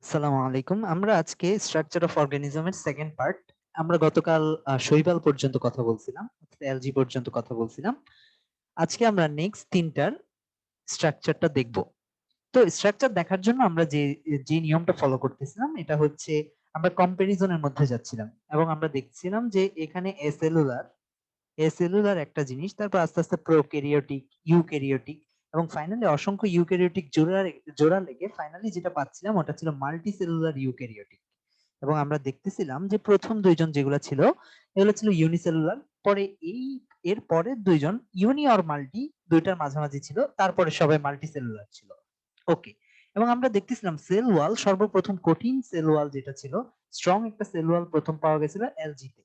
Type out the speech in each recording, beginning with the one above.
আসসালামু আলাইকুম। আমরা আজকে স্ট্রাকচার অফ অর্গানিজমের সেকেন্ড পার্ট। আমরা গতকাল শৈবাল পর্যন্ত কথা বলছিলাম, অ্যালজি পর্যন্ত কথা বলছিলাম। আজকে আমরা নেক্সট তিনটার স্ট্রাকচারটা দেখব। তো স্ট্রাকচার দেখার জন্য আমরা যে যে নিয়মটা ফলো করতেছিলাম এটা হচ্ছে আমরা কম্পারিজনের মধ্যে যাচ্ছিলাম এবং আমরা দেখছিলাম যে এখানে এসেলুলার একটা জিনিস, তারপর আস্তে আস্তে প্রোক্যারিওটিক, ইউক্যারিওটিক এবং ফাইনালি অসংখ্য ইউক্যারিওটিক জোড়া লেগে ফাইনালি যেটা পাচ্ছিলাম ওটা ছিল মাল্টিসেলুলার ইউক্যারিওটিক। এবং আমরা দেখতেছিলাম যে প্রথম দুইজন যেগুলো ছিল এগুলো ছিল ইউনিসেলুলার, পরে এর পরের দুইজন ইউনি অর মাল্টি, দুইটার মাঝামাঝি ছিল, তারপরে সবাই মাল্টিসেলুলার ছিল। ওকে। এবং আমরা দেখতেছিলাম সেল ওয়াল, সর্বপ্রথম কঠিন সেল ওয়াল যেটা ছিল, স্ট্রং একটা সেল ওয়াল প্রথম পাওয়া গেছিল এলজিতে।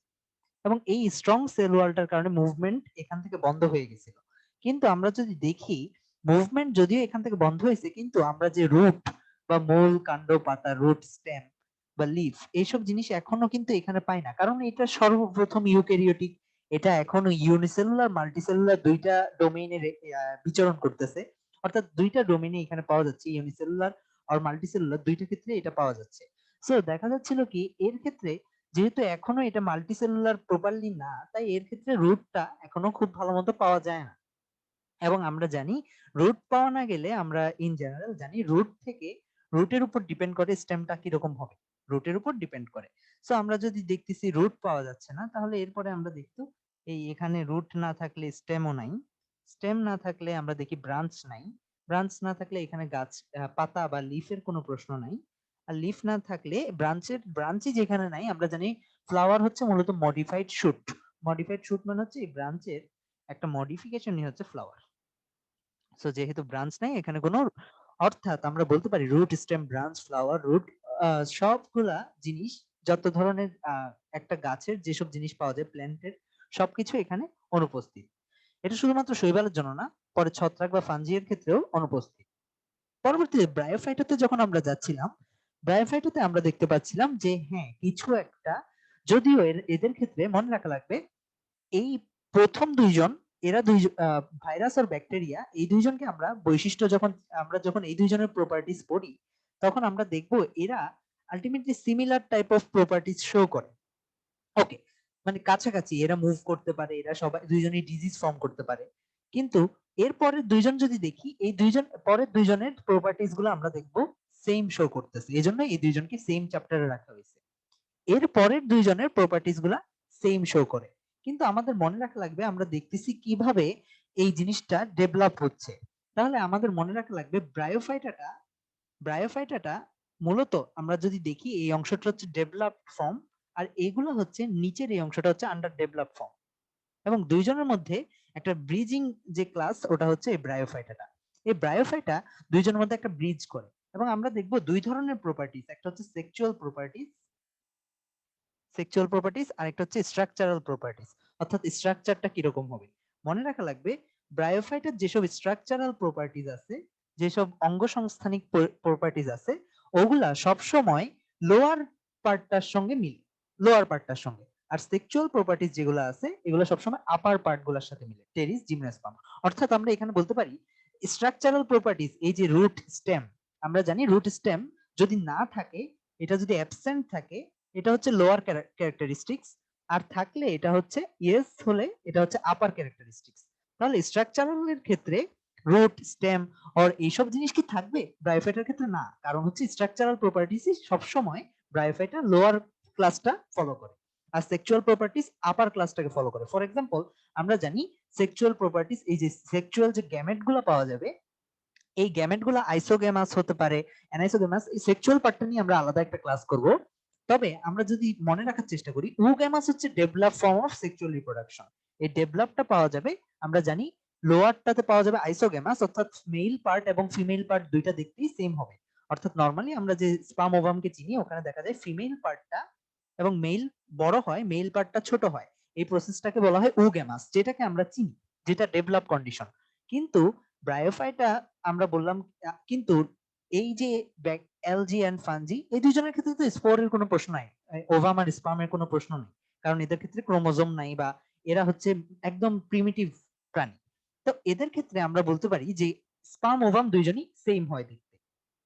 এবং এই স্ট্রং সেল ওয়ালটার কারণে মুভমেন্ট এখান থেকে বন্ধ হয়ে গেছিল। কিন্তু আমরা যদি দেখি, মুভমেন্ট যদিও এখান থেকে বন্ধ হয়েছে, কিন্তু আমরা যে রুট বা মূল, কাণ্ড, পাতা, রুট, স্টেম বা লিফ, এইসব জিনিস এখনো কিন্তু এখানে পাই না, কারণ এটা সর্বপ্রথম ইউক্যারিওটিক। এটা এখনো ইউনিসেলুলার মাল্টিসেলুলার দুইটা ডোমেইনে বিচরণ করতেছে। অর্থাৎ দুইটা ডোমেইনে এখানে পাওয়া যাচ্ছে, ইউনিসেলুলার আর মাল্টিসেলুলার দুইটা ক্ষেত্রে এটা পাওয়া যাচ্ছে। সো দেখা যাচ্ছিল কি এর ক্ষেত্রে, যেহেতু এখনো এটা মাল্টিসেলুলার প্রপারলি না, তাই এর ক্ষেত্রে রুটটা এখনো খুব ভালো মতো পাওয়া যায় না। এবং আমরা জানি রুট পাওয়া না গেলে, আমরা ইন জেনারেল জানি রুটের উপর ডিপেন্ড করে স্টেমটা কিরকম হবে, রুটের উপর ডিপেন্ড করে। সো আমরা যদি দেখতেছি রুট পাওয়া যাচ্ছে না, তাহলে এরপরে আমরা দেখতো এই এখানে রুট না থাকলে স্টেমও নাই, স্টেম না থাকলে আমরা দেখি ব্রাঞ্চ নাই, ব্রাঞ্চ না থাকলে এখানে গাছ, পাতা বা লিফের কোনো প্রশ্ন নাই। আর লিফ না থাকলে ব্রাঞ্চই যেখানে নাই, আমরা জানি ফ্লাওয়ার হচ্ছে মূলত মডিফাইড শুট। মডিফাইড শুট মানে হচ্ছে এই ব্রাঞ্চের একটা মডিফিকেশনই হচ্ছে ফ্লাওয়ার। সো যেহেতু ব্রাঞ্চ নাই এখানে কোনো, অর্থাৎ আমরা বলতে পারি root, stem, branch, flower, root, সবগুলা জিনিস, যত ধরনের একটা গাছের যেসব জিনিস পাওয়া যায় প্ল্যান্টের, সবকিছু এখানে অনুপস্থিত। এটা শুধুমাত্র শৈবালের জন্য না, পরে ছত্রাক বা ফাঞ্জি এর ক্ষেত্রেও অনুপস্থিত। পরবর্তীতে ব্রায়োফাইটাতে যখন আমরা যাচ্ছিলাম, ব্রায়োফাইটাতে আমরা দেখতে পাচ্ছিলাম যে হ্যাঁ কিছু একটা, যদিও এদের ক্ষেত্রে মনে রাখা লাগবে এই প্রথম দুইজন, এরা দুই ভাইরাস আর ব্যাকটেরিয়া, এই দুইজনকে আমরা বৈশিষ্ট্য যখন, আমরা যখন এই দুইজনের প্রপার্টিজ পড়ি, তখন আমরা দেখব এরা ultimately similar type of properties show করে। ওকে, মানে কাছাকাছি এরা মুভ করতে পারে, এরা সবাই দুইজনই ডিজিজ ফর্ম করতে পারে। কিন্তু এর পরের দুইজন যদি দেখি, এই দুইজন পরের দুইজনের প্রপার্টিজ গুলো আমরা দেখব সেম শো করতেছে, এই জন্য এই দুইজনকে সেম চ্যাপ্টারে রাখা হয়েছে। এর পরের দুইজনের প্রপার্টিজ গুলা সেম শো করে। কিন্তু আমাদের মনে রাখা লাগবে আমরা দেখতেছি কিভাবে এই জিনিসটা ডেভেলপ হচ্ছে। তাহলে আমাদের মনে রাখা লাগবে ব্রায়োফাইটাটা মূলত আমরা যদি দেখি এই অংশটা হচ্ছে ডেভেলপড ফর্ম, আর এইগুলো হচ্ছে নিচের এই অংশটা হচ্ছে আন্ডার ডেভেলপ ফর্ম। এবং দুইজনের মধ্যে একটা ব্রিজিং যে ক্লাস, ওটা হচ্ছে এই ব্রায়োফাইটাটা। এই ব্রায়োফাইটা দুইজনের মধ্যে একটা ব্রিজ করে। এবং আমরা দেখবো দুই ধরনের প্রপার্টিজ, একটা হচ্ছে সেক্সুয়াল প্রপার্টিজ আর একটা হচ্ছে স্ট্রাকচারাল প্রপার্টিজ। অর্থাৎ স্ট্রাকচারটা কিরকম হবে মনে রাখা লাগবে। ব্রায়োফাইটের যেসব স্ট্রাকচারাল প্রপার্টিজ আছে, যেসব অঙ্গসংস্থানিক প্রপার্টিজ আছে, ওগুলা সব সময় লোয়ার পার্টটার সঙ্গে মিলে, লোয়ার পার্টটার সঙ্গে। আর সেক্সুয়াল প্রপার্টিজ যেগুলো আছে এগুলো সবসময় আপার পার্ট গুলোর সাথে মিলে, টেরিস, জিমনাস্পার্ম। অর্থাৎ আমরা এখানে বলতে পারি স্ট্রাকচারাল প্রপার্টিজ, এই যে রুট, স্টেম, আমরা জানি রুট স্টেম যদি না থাকে, এটা যদি অ্যাবসেন্ট থাকে, এটা হচ্ছে লোয়ার ক্যারেক্টারিস্টিক্স। আর থাকলে এটা হচ্ছে ইয়েস হলে এটা হচ্ছে আপার ক্যারেক্টারিস্টিক্স। তাহলে স্ট্রাকচারালের ক্ষেত্রে রুট, স্টেম আর এইসব জিনিস কি থাকবে? ব্রায়োফাইটার ক্ষেত্রে না, কারণ হচ্ছে স্ট্রাকচারাল প্রপার্টিস সবসময় ব্রায়োফাইটা লোয়ার ক্লাসটা ফলো করে, আর সেক্সুয়াল প্রপার্টিস আপার ক্লাসটাকে ফলো করে। ফর এক্সাম্পল, আমরা জানি সেক্সুয়াল প্রপার্টিস, এই যে সেক্সুয়াল যে গ্যামেট গুলো পাওয়া যাবে, এই গ্যামেট গুলো আইসোগ্যামাস হতে পারে, অ্যানাইসোগ্যামাস। এই সেক্সুয়াল পার্টটা নিয়ে আমরা আলাদা একটা ক্লাস করব। তবে আমরা যদি মনে রাখার চেষ্টা করি, উগ্যামাস হচ্ছে develop form of sexual reproduction. এই ডেভেলপটা পাওয়া যাবে, আমরা জানি লোয়ারটাতে পাওয়া যাবে আইসোগ্যামাস, অর্থাৎ মেল পার্ট এবং ফিমেল পার্ট দুইটা দেখতেই সেম হবে। অর্থাৎ নরমালি আমরা যে স্পার্ম ওভামকে চিনি, ওখানে দেখা যায় ফিমেল পার্টটা এবং মেল বড় হয়, মেল পার্টটা ছোট হয়। এই প্রসেসটাকে বলা হয় উগ্যামাস, যেটাকে আমরা চিনি, যেটা ডেভেলপ কন্ডিশন। কিন্তু ব্রায়োফাইটা আমরা বললাম, কিন্তু এই যে এলজি এন্ড ফানজি, এই দুজনের ক্ষেত্রে তো স্পোরের কোনো প্রশ্ন নাই, ওভাম আর স্পার্মের কোনো প্রশ্ন নেই, কারণ এদের ক্ষেত্রে ক্রোমোজোম নাই, বা এরা হচ্ছে একদম প্রিমিটিভ প্রাণী। তো এদের ক্ষেত্রে আমরা বলতে পারি যে স্পার্ম ওভাম দুইজনই সেম হয় দেখতে,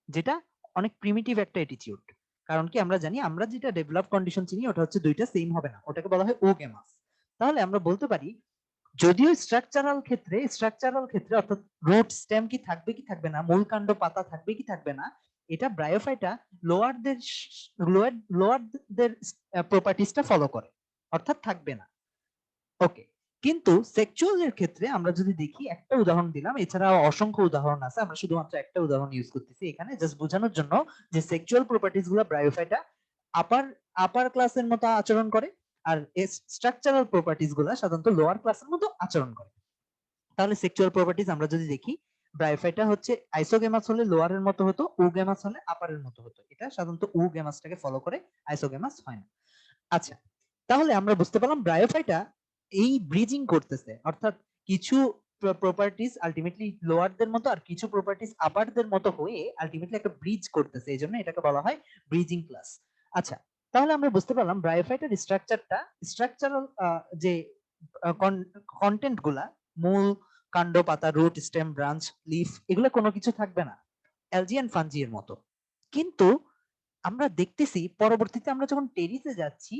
যেটা অনেক প্রিমিটিভ একটা অ্যাটিটিউড। কারণ কি আমরা জানি আমরা যেটা ডেভেলপ কন্ডিশন চিনি ওটা হচ্ছে দুইটা সেম হবে না, ওটাকে বলা হয় ওগেমাস। তাহলে আমরা বলতে পারি যদিও স্ট্রাকচারাল ক্ষেত্রে অর্থাৎ রুট স্টেম কি থাকবে না, মূল কাণ্ড পাতা থাকবে কি থাকবে না, এটা ব্রায়োফাইটা লোয়ারদের লোয়ারদের প্রপার্টিসটা ফলো করে, অর্থাৎ থাকবে না। ওকে, কিন্তু সেক্সুয়াল এর ক্ষেত্রে আমরা যদি দেখি, একটা উদাহরণ দিলাম, এছাড়াও অসংখ্য উদাহরণ আছে, আমরা শুধুমাত্র একটা উদাহরণ ইউজ করতেছি এখানে জাস্ট বোঝানোর জন্য যে সেক্সুয়াল প্রপার্টিস গুলো ব্রায়োফাইটা আপার আপার ক্লাসের মতো আচরণ করে, আর স্ট্রাকচারাল প্রপার্টিস গুলা সাধারণত লোয়ার ক্লাসের মতো আচরণ করে। তাহলে সেক্সুয়াল প্রপার্টিস আমরা যদি দেখি, ব্রায়োফাইটা হচ্ছে আইসোগেমাস হলে লোয়ারের মতো হতো, ওগেমাস হলে আপারের মতো হতো। এটা সাধারণত ওগেমাসটাকে ফলো করে, আইসোগেমাস হয় না। আচ্ছা, তাহলে আমরা বুঝতে পারলাম ব্রায়োফাইটা এই ব্রিজিং করতেছে, অর্থাৎ কিছু প্রপার্টিস আলটিমেটলি লোয়ারদের মতো আর কিছু প্রপার্টিস আপারদের মতো হয়ে আলটিমেটলি একটা ব্রিজ করতেছে, এই জন্য এটাকে বলা হয় ব্রিজিং ক্লাস। আচ্ছা, তাহলে আমরা বুঝতে পারলাম ব্রায়োফাইটার স্ট্রাকচারাল যে কন্টেন্ট গুলা, মূল, কাণ্ড, পাতা, রুট, স্টেম, ব্রাঞ্চ, লিফ, এগুলো কোনো কিছু থাকবে না অ্যালজি এন্ড ফাঞ্জি এর মতো। কিন্তু আমরা দেখতেছি পরবর্তীতে আমরা যখন টেরিসে যাচ্ছি,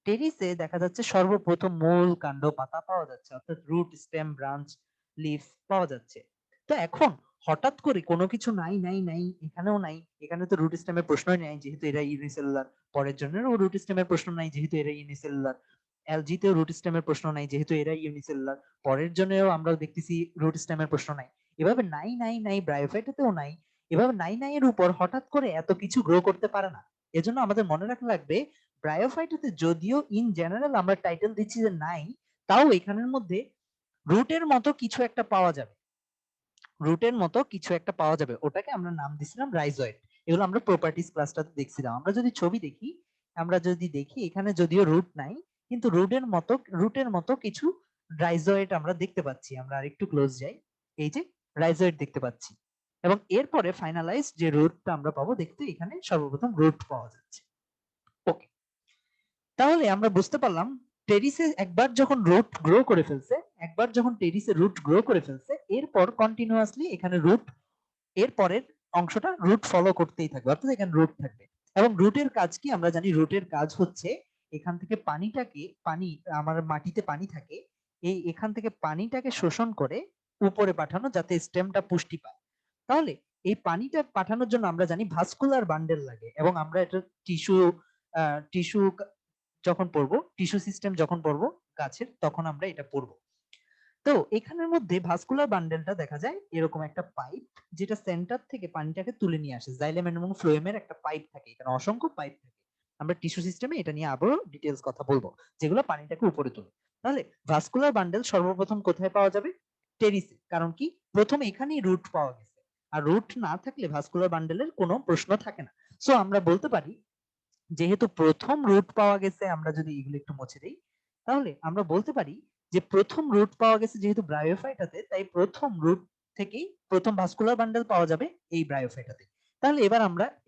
টেরিসে দেখা যাচ্ছে সর্বপ্রথম মূল, কাণ্ড, পাতা পাওয়া যাচ্ছে, অর্থাৎ রুট, স্টেম, ব্রাঞ্চ, লিফ পাওয়া যাচ্ছে। তো এখন হঠাৎ করে কোনো কিছু নাই নাই নাই, এখানেও নাই, এখানে তো রুট স্টেমের প্রশ্নই নাই যেহেতু এরা ইউনিসেলুলার, পরের জন্য রুট স্টেমের প্রশ্ন নাই যেহেতু এরা ইউনিসেলুলার, এলজিতেও রুট স্টেমের প্রশ্ন নাই যেহেতু এরা ইউনিসেলুলার, পরের জন্যও আমরা দেখতেছি রুট স্টেমের প্রশ্ন নাই। এভাবে নাই নাই নাই, ব্রায়োফাইটাতেও নাই। এভাবে নাই নাই এর উপর হঠাৎ করে এত কিছু গ্রো করতে পারে না। এজন্য আমাদের মনে রাখা লাগবে ব্রায়োফাইটাতে যদিও ইন জেনারেল আমরা টাইটেল দিচ্ছি যে নাই, তাও এখানের মধ্যে রুটের মতো কিছু একটা পাওয়া যাবে, ওটাকে আমরা নাম দিছিলাম রাইজয়েড। এগুলো আমরা প্রপার্টিজ ক্লাসটাতে দেখছিলাম। আমরা যদি দেখি এখানে যদিও রুট নাই, কিন্তু রুটের মতো কিছু রাইজয়েড আমরা দেখতে পাচ্ছি। আমরা আরেকটু ক্লোজ যাই, এই যে রাইজয়েড দেখতে পাচ্ছি, এবং এরপরে ফাইনালাইজ যে রুটটা আমরা পাবো, দেখতে এখানে সর্বপ্রথম রুট পাওয়া যাচ্ছে। ওকে, তাহলে আমরা বুঝতে পারলাম টেরিসে একবার যখন রুট গ্রো করে ফেলছে, এরপর কন্টিনিউয়াসলি এখানে রুট, এর পরের অংশটা রুট ফলো করতেই থাকবে, অর্থাৎ এখানে রুট থাকবে। এবং রুটের কাজ কি আমরা জানি, রুটের কাজ হচ্ছে এখান থেকে পানি, আমার মাটিতে পানি থাকে, এখান থেকে পানিটাকে শোষণ করে উপরে পাঠানো, যাতে স্টেমটা পুষ্টি পায়। তাহলে এই পানিটা পাঠানোর জন্য আমরা জানি ভাস্কুলার বান্ডেল লাগে, এবং আমরা এটা টিস্যু যখন পড়বো, টিস্যু সিস্টেম যখন পড়বো গাছের, তখন আমরা এটা পড়বো। তো এখানের মধ্যে ভাস্কুলার বান্ডেলটা দেখা যায় এরকম একটা পাইপ, যেটা সেন্টার থেকে পানিটাকে তুলে নিয়ে আসে। জাইলেম এবং ফ্লোয়েমের একটা পাইপ থাকে, এখানে অসংখ্য পাইপ থাকে। আমরা টিস্যু সিস্টেমে এটা নিয়ে আবারও ডিটেলস কথা বলবো, যেগুলো পানিটাকে উপরে তোলে। তাহলে ভাস্কুলার বান্ডেল সর্বপ্রথম কোথায় পাওয়া যাবে? টেরিসে। কারণ কি, প্রথম এখানেই রুট পাওয়া গেছে, আর রুট না থাকলে ভাস্কুলার বান্ডেলের কোনো প্রশ্ন থাকে না। সো আমরা বলতে পারি যেহেতু প্রথম রুট পাওয়া গেছে, আমরা যদি এগুলো একটু মুছে দিই, তাহলে আমরা বলতে পারি যে প্রথম রুট পাওয়া গেছে যেহেতু ব্রায়োফাইটাতে, তাই প্রথম রুট থেকেই প্রথম ভাস্কুলার বান্ডেল পাওয়া যাবে এই ব্রায়োফাইটাতে। তাহলে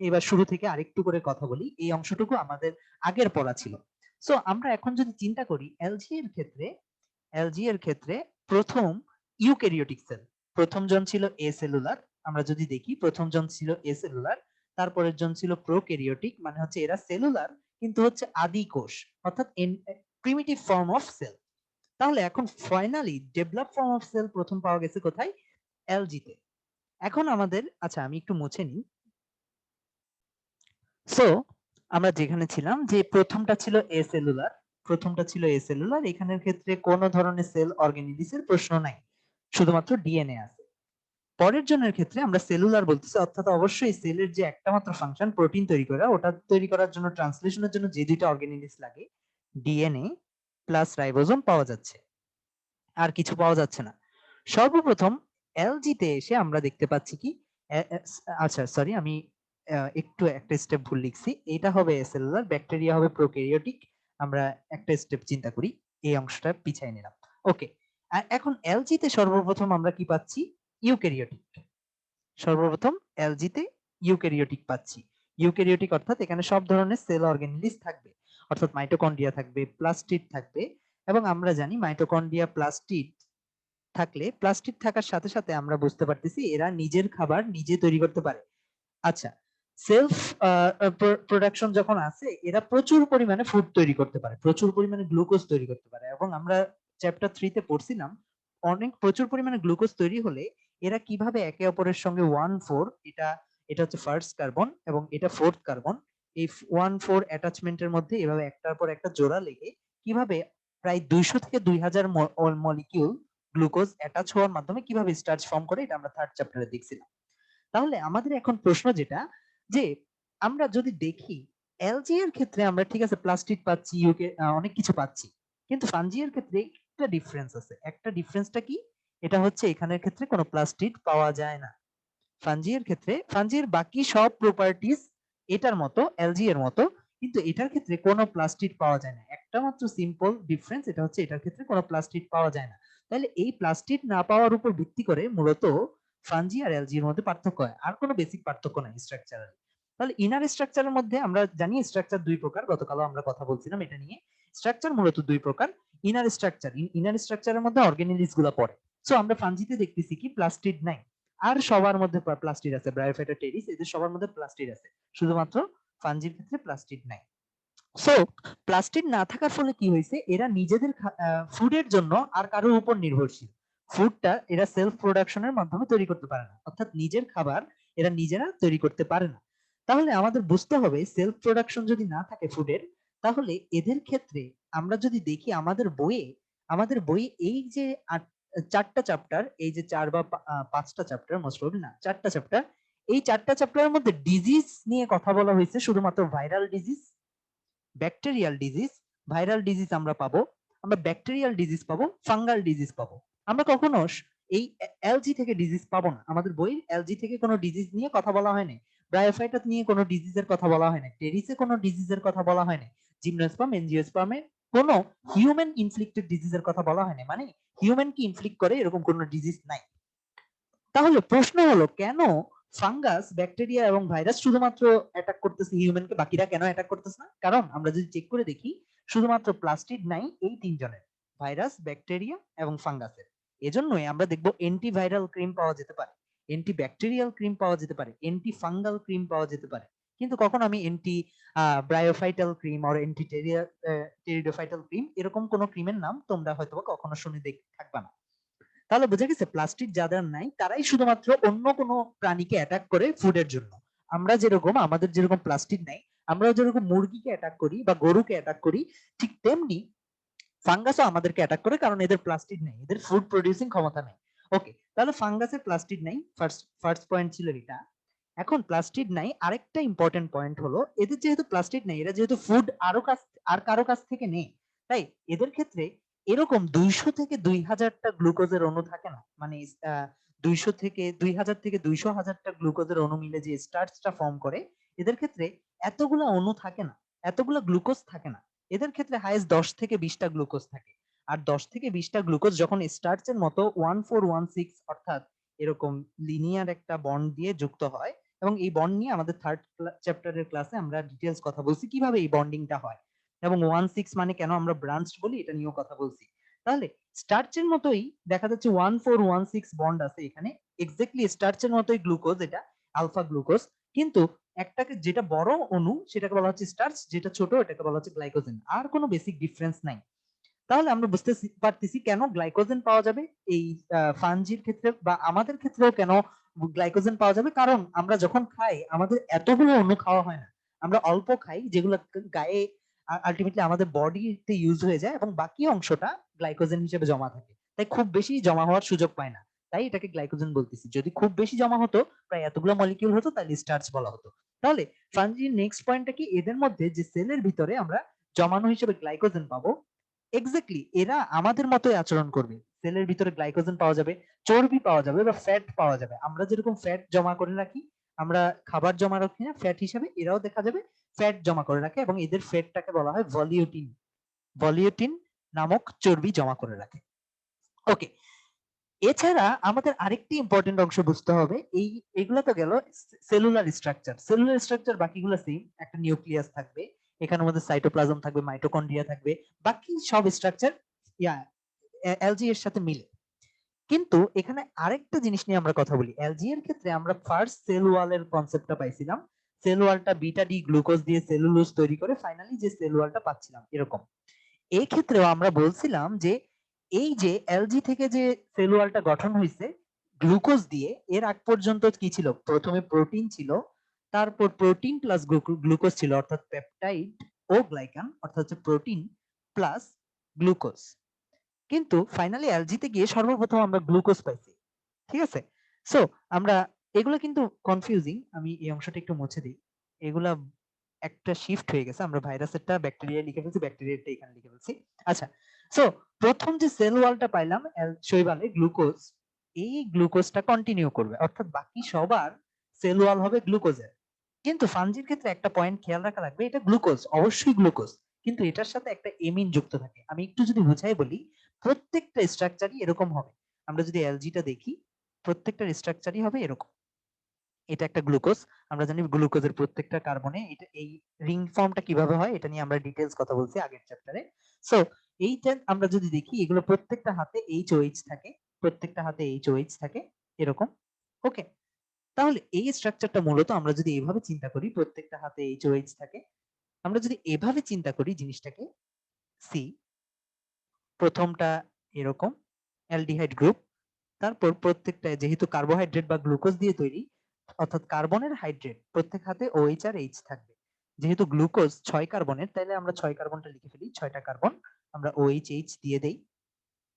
এবার শুরু থেকে আরেকটু করে কথা বলি, এই অংশটুকু আমাদের আগের পড়া ছিল। সো আমরা এখন যদি চিন্তা করি এলজি এর ক্ষেত্রে প্রথম ইউক্যারিওটিক সেল, প্রথম জন ছিল এ সেলুলার। আমরা যদি দেখি প্রথম জন ছিল এ সেলুলার, তারপরের জন ছিল প্রোক্যারিওটিক, মানে হচ্ছে এরা সেলুলার কিন্তু হচ্ছে আদি কোষ, অর্থাৎ প্রিমিটিভ ফর্ম অফ সেল। তাহলে এখন finally develop form of cell প্রথম পাওয়া গেছে কোথায়? এলজিতে। এখন আমাদের, আচ্ছা আমি একটু মুছে নিই। সো আমরা যেখানে ছিলাম যে প্রথমটা ছিল এ সেলুলার, এখানের ক্ষেত্রে কোন ধরনের সেল অর্গানিলিসের প্রশ্ন নাই, শুধুমাত্র ডিএনএ আছে। পরের জনের ক্ষেত্রে আমরা সেলুলার বলতেছি, অর্থাৎ অবশ্যই সেলের যে একটা মাত্র ফাংশন প্রোটিন তৈরি করা, ওটা তৈরি করার জন্য ট্রান্সলেশনের জন্য যে দুইটা অর্গানিলিস লাগে, ডিএনএ প্লাস রাইবোজোম পাওয়া যাচ্ছে, আর কিছু পাওয়া যাচ্ছে না। সর্বপ্রথম এলজিতে এসে আমরা দেখতে পাচ্ছি কি, আচ্ছা সরি, আমি একটু একটা স্টেপ ভুল লিখছি, এটা হবে সেলুলার, ব্যাকটেরিয়া হবে প্রোক্যারিওটিক। আমরা একটা স্টেপ চিন্তা করি, এই অংশটা পিছাই নিলাম। ওকে, এখন এলজিতে সর্বপ্রথম আমরা কি পাচ্ছি? ইউক্যারিওটিক। সর্বপ্রথম এলজিতে ইউক্যারিওটিক পাচ্ছি। ইউক্যারিওটিক অর্থাৎ এখানে সব ধরনের সেল অর্গানিলিস থাকবে, অর্থাৎ মাইটোকন্ড্রিয়া থাকবে, প্লাস্টিড থাকবে। এবং আমরা জানি মাইটোকন্ড্রিয়া প্লাস্টিড থাকার সাথে সাথে আমরা বুঝতে পারতেছি এরা নিজের খাবার নিজে তৈরি করতে পারে। আচ্ছা, সেলফ প্রোডাকশন যখন আছে, এরা প্রচুর পরিমাণে ফুড তৈরি করতে পারে, প্রচুর পরিমাণে গ্লুকোজ তৈরি করতে পারে। এবং আমরা চ্যাপ্টার 3 তে পড়ছিলাম অনেক প্রচুর পরিমাণে গ্লুকোজ তৈরি হলে এরা কিভাবে একে অপরের সঙ্গে 1,4, এটা এটা হচ্ছে ফার্স্ট কার্বন এবং এটা ফোর্থ কার্বন, এই 1,4 অ্যাটাচমেন্টের মধ্যে এভাবে একটার পর একটা জোড়া লেগে কিভাবে প্রায় 200 থেকে 2000 মলিকিউল গ্লুকোজ অ্যাটাচ হওয়ার মাধ্যমে কিভাবে স্টার্চ ফর্ম করে, এটা আমরা থার্ড চ্যাপ্টারে দেখছিলাম। তাহলে আমাদের এখন প্রশ্ন যেটা, যে আমরা যদি দেখি এলজি এর ক্ষেত্রে আমরা ঠিক আছে প্লাস্টিক পাচ্ছি, ইউকে অনেক কিছু পাচ্ছি, কিন্তু ফানজি এর ক্ষেত্রে একটা ডিফারেন্স আছে। একটা ডিফারেন্সটা কি? এটা হচ্ছে এখানের ক্ষেত্রে কোনো প্লাস্টিড পাওয়া যায় না। ফানজি এর ক্ষেত্রে, ফানজির বাকি সব প্রপার্টিজ এটার মতো, এলজি এর মতো, কিন্তু এটার ক্ষেত্রে কোনো প্লাস্টিড পাওয়া যায় না। একটা মাত্র সিম্পল ডিফারেন্স, এটা হচ্ছে এটার ক্ষেত্রে কোনো প্লাস্টিড পাওয়া যায় না। তাহলে এই প্লাস্টিড না পাওয়ার উপর ভিত্তি করে মূলত ফানজি আর এলজি এর মধ্যে পার্থক্য হয়, আর কোনো বেসিক পার্থক্য নাই স্ট্রাকচারাল। তাহলে ইনার স্ট্রাকচারের মধ্যে আমরা জানি স্ট্রাকচার দুই প্রকার, গতকালও আমরা কথা বলছিলাম এটা নিয়ে। স্ট্রাকচার মূলত দুই প্রকার। ইনার স্ট্রাকচার, ইনার স্ট্রাকচারের মধ্যে অর্গানিলিস গুলা পড়ে। সো আমরা ফানজিতে দেখতেছি কি প্লাস্টিড নাই, আর সবার মধ্যে প্লাস্টিড আছে, ব্রায়োফাইটা, টেরিস, এদের সবার মধ্যে প্লাস্টিড আছে, শুধুমাত্র ফানজির ক্ষেত্রে প্লাস্টিড নাই। সো প্লাস্টিড না থাকার ফলে কি হয়েছে, এরা নিজেদের ফুডের জন্য আর কারোর উপর নির্ভরশীল। ফুডটা এরা সেলফ প্রোডাকশনের মাধ্যমে তৈরি করতে পারে না, অর্থাৎ নিজের খাবার এরা নিজেরা তৈরি করতে পারে না। তাহলে আমাদের বুঝতে হবে সেলফ প্রোডাকশন যদি না থাকে ফুডের, তাহলে এদের ক্ষেত্রে আমরা যদি দেখি আমাদের বইয়ে এই যে চারটা চ্যাপ্টার, এই যে চার বা পাঁচটা চ্যাপ্টার, মোস্ট প্রবাবলি না, চারটা চ্যাপ্টার, এই চারটা চ্যাপ্টারের মধ্যে ডিজিজ নিয়ে কথা বলা হয়েছে শুধুমাত্র viral disease, bacterial disease. Viral disease আমরা পাবো, আমরা ব্যাকটেরিয়াল ডিজিজ পাবো, ফাঙ্গাল ডিজিজ পাবো। আমরা কখনো এই এলজি থেকে ডিজিজ পাবো না, আমাদের বইয়ের এলজি থেকে কোনো ডিজিজ নিয়ে কথা বলা হয়নি, ব্রায়োফাইটা নিয়ে কোনো ডিজিজের কথা বলা হয়নি, টেরিসে কোনো ডিজিজের কথা বলা হয়নি, জিমনোস্পার্ম এনজিওস্পার্মে কোনো হিউম্যান ইনফ্লিক্টেড ডিজিজের কথা বলা হয়নি, মানে হিউম্যান কি ইনফ্লিক্ট করে এরকম কোনো ডিজিজ নাই। তাহলে প্রশ্ন হলো কেন ফাঙ্গাস, ব্যাকটেরিয়া এবং ভাইরাস শুধুমাত্র অ্যাটাক করতেছে হিউম্যানকে, বাকিরা কেন অ্যাটাক করতেছে না? কারণ আমরা যদি চেক করে দেখি শুধুমাত্র প্লাস্টিড নাই এই তিনজনের, ভাইরাস, ব্যাকটেরিয়া এবং ফাঙ্গাসের। এজন্যই আমরা দেখবো অ্যান্টিভাইরাল ক্রিম পাওয়া যেতে পারে, অ্যান্টি ব্যাকটেরিয়াল ক্রিম পাওয়া যেতে পারে, অ্যান্টি ফাঙ্গাল ক্রিম পাওয়া যেতে পারে, কিন্তু কখন আমি অ্যান্টি ব্রায়োফাইটাল ক্রিম আর অ্যান্টি টেরিডোফাইটাল ক্রিম এরকম কোন ক্রিমের নাম তোমরা হয়তো কখনো শুনে থাকবা না। তাহলে বোঝা গেছে প্লাস্টিক যাদের নাই তারাই শুধুমাত্র অন্য কোনো প্রাণীকে অ্যাটাক করে ফুডের জন্য। আমরা যেরকম, আমাদের যেরকম প্লাস্টিক নাই, আমরা যেরকম মুরগিকে অ্যাটাক করি বা গরুকে অ্যাটাক করি, ঠিক তেমনি ফাঙ্গাসও আমাদেরকে অ্যাটাক করে, কারণ এদের প্লাস্টিক নেই, এদের ফুড প্রডিউসিং ক্ষমতা নেই। ওকে, তাহলে ফাঙ্গাসের প্লাস্টিক নাই, ফার্স্ট ফার্স্ট পয়েন্ট ছিল এটা। এখন প্লাস্টিক নাই, আরেকটা ইম্পর্টেন্ট পয়েন্ট হলো এদের যেহেতু প্লাস্টিক নেই, এরা যেহেতু ফুড আর কারো কাছ থেকে নেই, তাই এদের ক্ষেত্রে এরকম 200 থেকে 2000টা গ্লুকোজের অণু থাকে না, মানে 200 থেকে 2000 থেকে 200,000টা গ্লুকোজের অণু মিলে যে স্টার্চটা ফর্ম করে, এদের ক্ষেত্রে এতগুলা অণু থাকে না, এতগুলা গ্লুকোজ থাকে না। এদের ক্ষেত্রে হাইয়েস্ট 10 থেকে 20টা গ্লুকোজ থাকে। আর 10 থেকে 20টা গ্লুকোজ যখন স্টার্চের মতো 1416 অর্থাৎ এরকম লিনিয়ার একটা বন্ড দিয়ে যুক্ত হয়, এবং এই বন্ড নিয়ে আমাদের থার্ড চ্যাপ্টারের ক্লাসে আমরা ডিটেলস কথা বলছি কিভাবে এই বন্ডিংটা হয়, এবং 16 মানে কেন আমরা ব্রাঞ্চ বলি এটা নিয়েও কথা বলছি। তাহলে স্টার্চের মতোই দেখা যাচ্ছে 1416 বন্ড আছে এখানে, এক্স্যাক্টলি স্টার্চের মতোই গ্লুকোজ, এটা আলফা গ্লুকোজ, কিন্তু একটাকে যেটা বড় অণু সেটাকে বলা হচ্ছে স্টার্চ, যেটা ছোট এটাকে বলা হচ্ছে গ্লাইকোজেন, আর কোনো বেসিক ডিফারেন্স নাই। তাহলে আমরা বুঝতে পারতেছি কেন গ্লাইকোজেন পাওয়া যাবে এই ফানজির ক্ষেত্রে, বা আমাদের ক্ষেত্রেও কেন গ্লাইকোজেন পাওয়া যাবে, কারণ আমরা যখন খাই আমাদের এতগুলো অণু খাওয়া হয় না, আমরা অল্প খাই যেগুলো গায়ে আলটিমেটলি আমাদের বডিতে ইউজ হয়ে যায়, এবং বাকি অংশটা গ্লাইকোজেন হিসেবে জমা থাকে, তাই খুব বেশি জমা হওয়ার সুযোগ পায় না, তাই এটাকে গ্লাইকোজেন বলতেছি। যদি খুব বেশি জমা হতো, প্রায় এতগুলো মলিকিউল হতো, তাহলে স্টার্চ বলা হতো। তাহলে ফানজির নেক্সট পয়েন্টটা কি, এদের মধ্যে যে সেলের ভিতরে আমরা জমানো হিসেবে গ্লাইকোজেন পাবো, এক্স্যাক্টলি এরা আমাদের মতোই আচরণ করবে। সেলের ভিতরে গ্লাইকোজেন পাওয়া যাবে, চর্বি পাওয়া যাবে বা ফ্যাট পাওয়া যাবে। আমরা যেরকম ফ্যাট জমা করে রাখি, আমরা খাবার জমা রাখি না ফ্যাট হিসাবে, এরাও দেখা যাবে ফ্যাট জমা করে রাখে, এবং এদের ফ্যাটটাকে বলা হয় ভলিউটিন। ভলিউটিন নামক চর্বি জমা করে রাখে। ওকে, এছাড়া আমাদের আরেকটি ইম্পর্টেন্ট অংশ বুঝতে হবে, এগুলো তো গেল সেলুলার স্ট্রাকচার। সেলুলার স্ট্রাকচার বাকিগুলো সেম, একটা নিউক্লিয়াস থাকবে, এখানের মধ্যে সাইটোপ্লাজম থাকবে, মাইটোকন্ড্রিয়া থাকবে, বাকি সব স্ট্রাকচার এলজি এর সাথে মিলে। কিন্তু এখানে আরেকটা জিনিস নিয়ে আমরা কথা বলি, এলজি এর ক্ষেত্রে আমরা ফার্স্ট সেল ওয়ালের কনসেপ্টটা পাইছিলাম, সেল ওয়ালটা বিটা ডি গ্লুকোজ দিয়ে সেলুলোজ তৈরি করে ফাইনালি যে সেল ওয়ালটা পাচ্ছিলাম এরকম। এই ক্ষেত্রেও আমরা বলছিলাম যে এই যে এলজি থেকে যে সেল ওয়ালটা গঠন হয়েছে গ্লুকোজ দিয়ে, এর আগ পর্যন্ত কি ছিল? প্রথমে প্রোটিন ছিল, তারপর প্রোটিন প্লাস গ্লুকোজ ছিল, অর্থাৎ পেপটাইড ও গ্লাইকান, অর্থাৎ হচ্ছে প্রোটিন প্লাস গ্লুকোজ। কিন্তু ফাইনালি এলজিতে গিয়ে সর্বপ্রথম আমরা গ্লুকোজ পাইছি। ঠিক আছে, সো আমরা এগুলো কিন্তু কনফিউজিং, আমি এই অংশটা একটু মুছে দিই। এগুলা একটা শিফট হয়ে গেছে, আমরা ভাইরাসেরটা ব্যাকটেরিয়া লিখে ফেলছি, ব্যাকটেরিয়াটা এখানে লিখে ফেলছি। আচ্ছা, সো প্রথম যে সেল ওয়ালটা পাইলাম শৈবালে গ্লুকোজ, এই গ্লুকোজটা কন্টিনিউ করবে, অর্থাৎ বাকি সবার সেল ওয়াল হবে গ্লুকোজের। কিন্তু ফানজির ক্ষেত্রে একটা পয়েন্ট খেয়াল রাখা লাগবে, এটা গ্লুকোজ, অবশ্যই গ্লুকোজ, কিন্তু এটার সাথে একটা এমিন যুক্ত থাকে। আমি একটু যদি বুঝাই বলি, প্রত্যেকটা স্ট্রাকচারই এরকম হবে। আমরা যদি এলজিটা দেখি, প্রত্যেকটার স্ট্রাকচারই হবে এরকম। এটা একটা গ্লুকোজ, আমরা জানি গ্লুকোজের প্রত্যেকটা কার্বনে এটা এই রিং ফর্মটা কিভাবে হয় এটা নিয়ে আমরা ডিটেইলস কথা বলছি আগের চ্যাপ্টারে। সো এইটা আমরা যদি দেখি, এগুলো প্রত্যেকটা হাতে এইচ থাকে, প্রত্যেকটা হাতে এইচ থাকে এরকম। ওকে, তাহলে এই স্ট্রাকচারটা মূলত আমরা যদি এভাবে চিন্তা করি, প্রত্যেকটা হাতে এইচ থাকে, আমরা যদি এভাবে চিন্তা করি জিনিসটাকে, সি প্রথমটা এরকম অ্যালডিহাইড গ্রুপ, তারপর প্রত্যেকটা যেহেতু কার্বোহাইড্রেট বা গ্লুকোজ দিয়ে তৈরি, অর্থাৎ কার্বনের হাইড্রেট, প্রত্যেক হাতে OH আর H থাকবে। যেহেতু গ্লুকোজ 6 কার্বনের, তাহলে আমরা 6 কার্বনটা লিখে ফেলি, 6টা কার্বন আমরা OH দিয়ে দেই।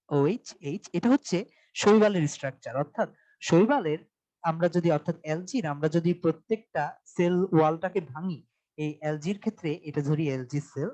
OH, এটা হচ্ছে শৈবালের স্ট্রাকচার, অর্থাৎ শৈবালের আমরা যদি, অর্থাৎ এলজির আমরা যদি প্রত্যেকটা সেল ওয়ালটাকে ভাঙি, এই এলজির ক্ষেত্রে এটা ধরি এলজি সেল,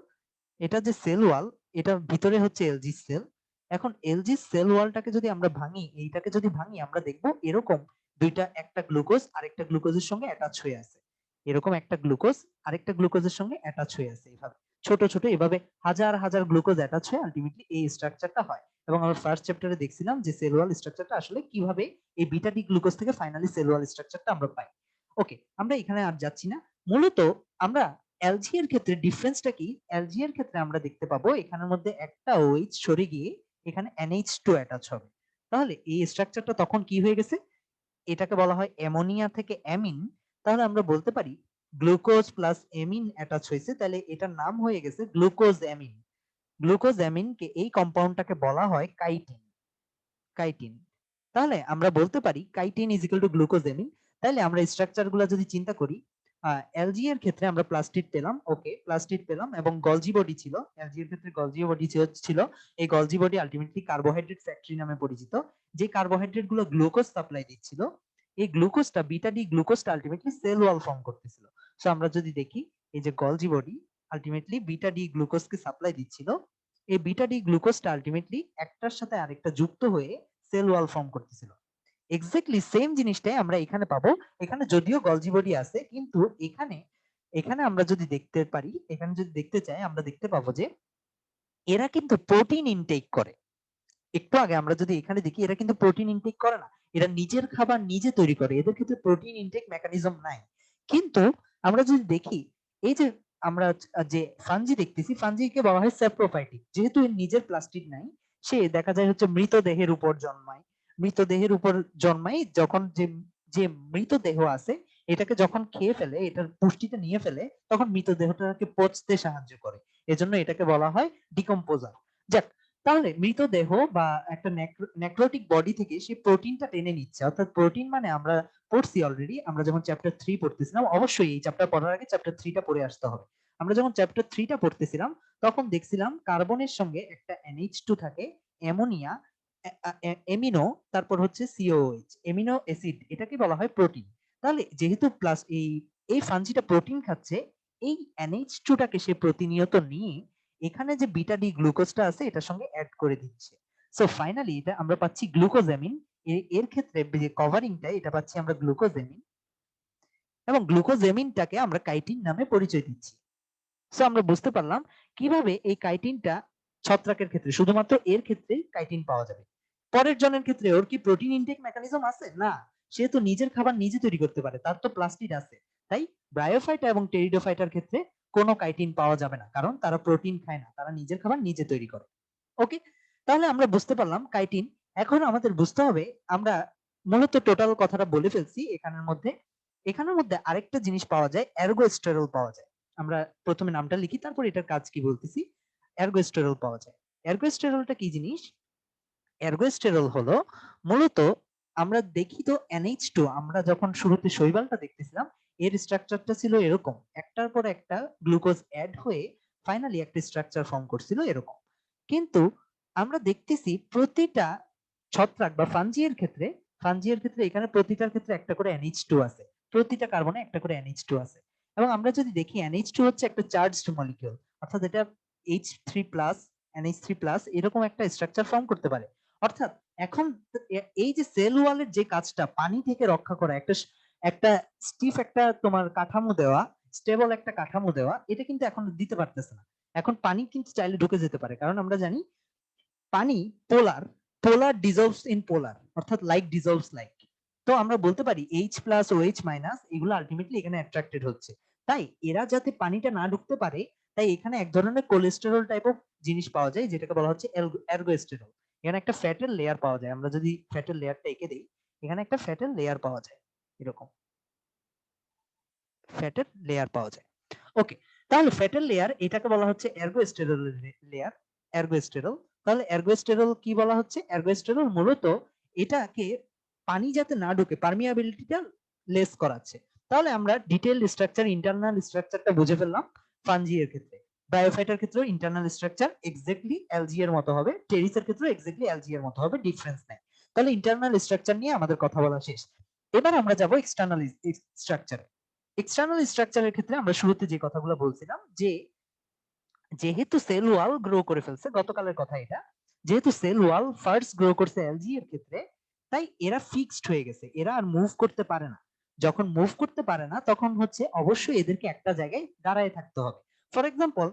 এটা যে সেল ওয়াল, এটার ভিতরে হচ্ছে এলজি সেল। এখন এলজি সেল ওয়ালটাকে যদি আমরা ভাঙি, এইটাকে যদি ভাঙি, আমরা দেখব এরকম দুইটা, একটা গ্লুকোজ আরেকটা গ্লুকোজের সঙ্গে অ্যাটাচ হয়ে আছে, এরকম একটা গ্লুকোজ আরেকটা গ্লুকোজের সঙ্গে অ্যাটাচ হয়ে আছে, এইভাবে ছোট ছোট এভাবে হাজার হাজার গ্লুকোজ অ্যাটাচ হয়ে আলটিমেটলি এই স্ট্রাকচারটা হয়। এবং আমরা ফার্স্ট চ্যাপ্টারে দেখছিলাম যে সেল ওয়াল স্ট্রাকচারটা আসলে কিভাবে এই বিটা ডি গ্লুকোজ থেকে ফাইনালি সেল ওয়াল স্ট্রাকচারটা আমরা পাই। ওকে, আমরা এখানে আর যাচ্ছি না। মূলত আমরা এলজি এর ক্ষেত্রে ডিফারেন্সটা কি? এলজি এর ক্ষেত্রে আমরা দেখতে পাবো এখানের মধ্যে একটা OH সরে গিয়ে এখানে NH2 অ্যাটাচ হবে। তাহলে এই স্ট্রাকচারটা তখন কি হয়ে গেছে? এটাকে বলা হয় অ্যামোনিয়া থেকে অ্যামিন। তাহলে আমরা বলতে পারি গ্লুকোজ প্লাস অ্যামিন অ্যাটাচ হয়েছে, তাহলে এটার নাম হয়ে গেছে গ্লুকোজ অ্যামিন। গ্লুকোজ অ্যামিনকে, এই কম্পাউন্ডটাকে বলা হয় কাইটিন। কাইটিন, তাহলে আমরা বলতে পারি chitin is equal to glucose amine. তাহলে আমরা স্ট্রাকচার গুলো যদি চিন্তা করি, এলজি এর ক্ষেত্রে আমরা প্লাস্টিড পেলাম, ওকে প্লাস্টিড পেলাম, এবং গলজি বডি ছিল, এলজি এর ক্ষেত্রে গলজি বডি ছিল। এই Golgi body ultimately carbohydrate factory নামে পরিচিত, যে কার্বোহাইড্রেট গুলো গ্লুকোজ সাপ্লাই দিচ্ছিল, এই গ্লুকোজটা বিটা ডি গ্লুকোজটা আলটিমেটলি সেল ওয়াল ফর্ম করতেছিল। সো আমরা যদি দেখি, এই যে Golgi body ultimately beta D গ্লুকোজকে সাপ্লাই দিচ্ছিল, এই বিটা ডি গ্লুকোজটা আলটিমেটলি একটার সাথে আরেকটা যুক্ত হয়ে সেল ওয়াল ফর্ম করতেছিল। এক্স্যাক্টলি সেম জিনিসটাই আমরা এখানে পাবো। এখানে যদিও গলজি বডি আছে, কিন্তু এখানে এখানে আমরা যদি দেখতে পারি, এখানে যদি দেখতে চাই, আমরা দেখতে পাবো যে এরা কিন্তু প্রোটিন ইনটেক করে। একটু আগে আমরা যদি এখানে দেখি, এরা কিন্তু প্রোটিন ইনটেক করে না, এরা নিজের খাবার নিজে তৈরি করে, এদের ক্ষেত্রে প্রোটিন ইনটেক মেকানিজম নাই। কিন্তু আমরা যদি দেখি, এই যে আমরা যে ফাঞ্জি দেখতেছি, ফাঞ্জিকে বলা হয় স্যাপ্রোফাইটিক, যেহেতু এর নিজের প্লাস্টিড নাই, সে দেখা যায় হচ্ছে মৃতদেহের উপর জন্মায়। মৃতদেহের উপর জন্মায় যখন, যে যে মৃতদেহ আছে এটাকে যখন খেয়ে ফেলে, এটার পুষ্টিটা নিয়ে ফেলে, তখন মৃতদেহটাকে পচতে সাহায্য করে, এজন্য এটাকে বলা হয় ডিকম্পোজার। যাক, তাহলে মৃতদেহ বা একটা নেক্রোটিক বডি থেকে সে প্রোটিনটা টেনে নিচ্ছে, অর্থাৎ প্রোটিন মানে আমরা পড়ছি অলরেডি, আমরা যখন চ্যাপ্টার 3 পড়তেছিলাম, অবশ্যই এই চ্যাপ্টার পড়ার আগে চ্যাপ্টার 3টা পড়ে আসতে হবে। আমরা যখন চ্যাপ্টার 3টা পড়তেছিলাম, তখন দেখছিলাম কার্বনের সঙ্গে একটা NH2 থাকে, অ্যামোনিয়া, এমিনো, তারপর হচ্ছে COOH, এমিনো অ্যাসিড, এটাকে বলা হয় প্রোটিন। তাহলে যেহেতু প্লাস এই ফাঞ্জিটা প্রোটিন খাচ্ছে, এই NH2টাকে সে প্রতিনিয়ত নিয়ে এখানে যে বিটা ডি গ্লুকোজটা আছে এটার সঙ্গে অ্যাড করে দিচ্ছে। সো ফাইনালি এটা আমরা পাচ্ছি গ্লুকোজামিন। এর ক্ষেত্রে যে কভারিংটা, এটা পাচ্ছি আমরা গ্লুকোজামিন, এবং গ্লুকোজামিনটাকে আমরা কাইটিন নামে পরিচয় দিচ্ছি। সো আমরা বুঝতে পারলাম কিভাবে এই কাইটিনটা ছত্রাকের ক্ষেত্রে, শুধুমাত্র এর ক্ষেত্রে কাইটিন পাওয়া যাবে। পরের জনের ক্ষেত্রে ওর কি প্রোটিন ইনটেক মেকানিজম আছে? না, সে তো নিজের খাবার নিজে তৈরি করতে পারে, তার তো প্লাস্টিড আছে। তাই ব্রায়োফাইটা এবং টেরিডোফাইটার ক্ষেত্রে কোনো কাইটিন পাওয়া যাবে না, কারণ তারা প্রোটিন খায় না, তারা নিজের খাবার নিজে তৈরি করে। ওকে, তাহলে আমরা বুঝতে পারলাম কাইটিন। এখন আমাদের বুঝতে হবে, আমরা মূলত টোটাল কথাটা বলে ফেলছি এখানের মধ্যে, এখানের মধ্যে আরেকটা জিনিস পাওয়া যায়, এর্গোস্টেরল পাওয়া যায়। আমরা প্রথমে নামটা লিখি, তারপর এটার কাজ কি বলতেছি। এর্গোস্টেরল পাওয়া যায়। এর্গোস্টেরলটা কি জিনিস? এর্গোস্টেরল হলো মূলত, আমরা দেখি তো NH2, আমরা যখন শুরুতে শৈবালটা দেখতেছিলাম এর স্ট্রাকচারটা ছিল এরকম, একটার পর একটা গ্লুকোজ অ্যাড হয়ে ফাইনালি একটা স্ট্রাকচার ফর্ম করছিল এরকম। কিন্তু আমরা দেখতেছি প্রতিটা ছত্রাক বা ফাঞ্জিয়ের ক্ষেত্রে এখানে প্রতিটার ক্ষেত্রে একটা করে NH2 আছে, প্রতিটা কার্বনে একটা করে NH2 আছে। এবং আমরা যদি দেখি NH2 হচ্ছে একটা চার্জড মলিকিউল, অর্থাৎ এটা H3+ NH3+ এরকম একটা স্ট্রাকচার ফর্ম করতে পারে। অর্থাৎ এখন এই যে সেল ওয়ালের যে কাজটা পানি থেকে রক্ষা করা, একটা একটা স্টিফ একটা তোমার কাঠামো দেওয়া, স্টেবল একটা কাঠামো দেওয়া, এটা কিন্তু এখন দিতে পারতেছে না। এখন পানি কিন্তু চাইলে ঢুকে যেতে পারে, কারণ আমরা জানি পানি পোলার, পোলার ডিজলভস ইন পোলার, অর্থাৎ লাইক ডিজলভস লাইক। তো আমরা বলতে পারি H+OH- এগুলো আলটিমেটলি এখানে অ্যাট্রাক্টেড হচ্ছে। তাই এরা যাতে পানিটা না ঢুকতে পারে, তাই এখানে এক ধরনের কোলেস্টেরল টাইপ অফ জিনিস পাওয়া যায়, যেটাকে বলা হচ্ছে এর্গোস্টেরল। এখানে একটা ফ্যাটের লেয়ার পাওয়া যায়, আমরা যদি ফ্যাটের লেয়ারটা এঁকে দিই, এখানে একটা ফ্যাটের লেয়ার পাওয়া যায়, এরকম ফ্যাটের লেয়ার পাওয়া যায়। ওকে, তাহলে ফ্যাটের লেয়ার, এটাকে বলা হচ্ছে এর্গোস্টেরল লেয়ার, এর্গোস্টেরল। তাহলে এর্গোস্টেরল কি বলা হচ্ছে? এর্গোস্টেরল মূলত এটাকে পানি যাতে না ঢুকে পারমিয়াবিলিটিটা লেস করাচ্ছে। তাহলে আমরা ডিটেইলড স্ট্রাকচার, ইন্টারনাল স্ট্রাকচারটা বুঝে ফেললাম ফাঞ্জি এর ক্ষেত্রে। ব্রায়োফাইটার ক্ষেত্রেও ইন্টারনাল স্ট্রাকচার এক্স্যাক্টলি এলজি এর মতো হবে, টেরিসের ক্ষেত্রেও এক্স্যাক্টলি এলজি এর মতো হবে, ডিফারেন্স নাই। তাহলে ইন্টারনাল স্ট্রাকচার নিয়ে আমাদের কথা বলা শেষ। এবার আমরা যাব এক্সটার্নাল স্ট্রাকচার। এক্সটার্নাল স্ট্রাকচারের ক্ষেত্রে আমরা শুরুতে যে কথাগুলো বলছিলাম, যে যেহেতু সেল ওয়াল গ্রো করে ফেলছে, গতকালের কথা এটা, যেহেতু সেল ওয়াল ফার্স্ট গ্রো করছে এলজি এর ক্ষেত্রে, তাই এরা ফিক্সড হয়ে গেছে, এরা আর মুভ করতে পারে না। যখন মুভ করতে পারে না, তখন হচ্ছে অবশ্যই এদেরকে একটা জায়গায় দাঁড়ায় থাকতে হবে। ফর এক্সাম্পল,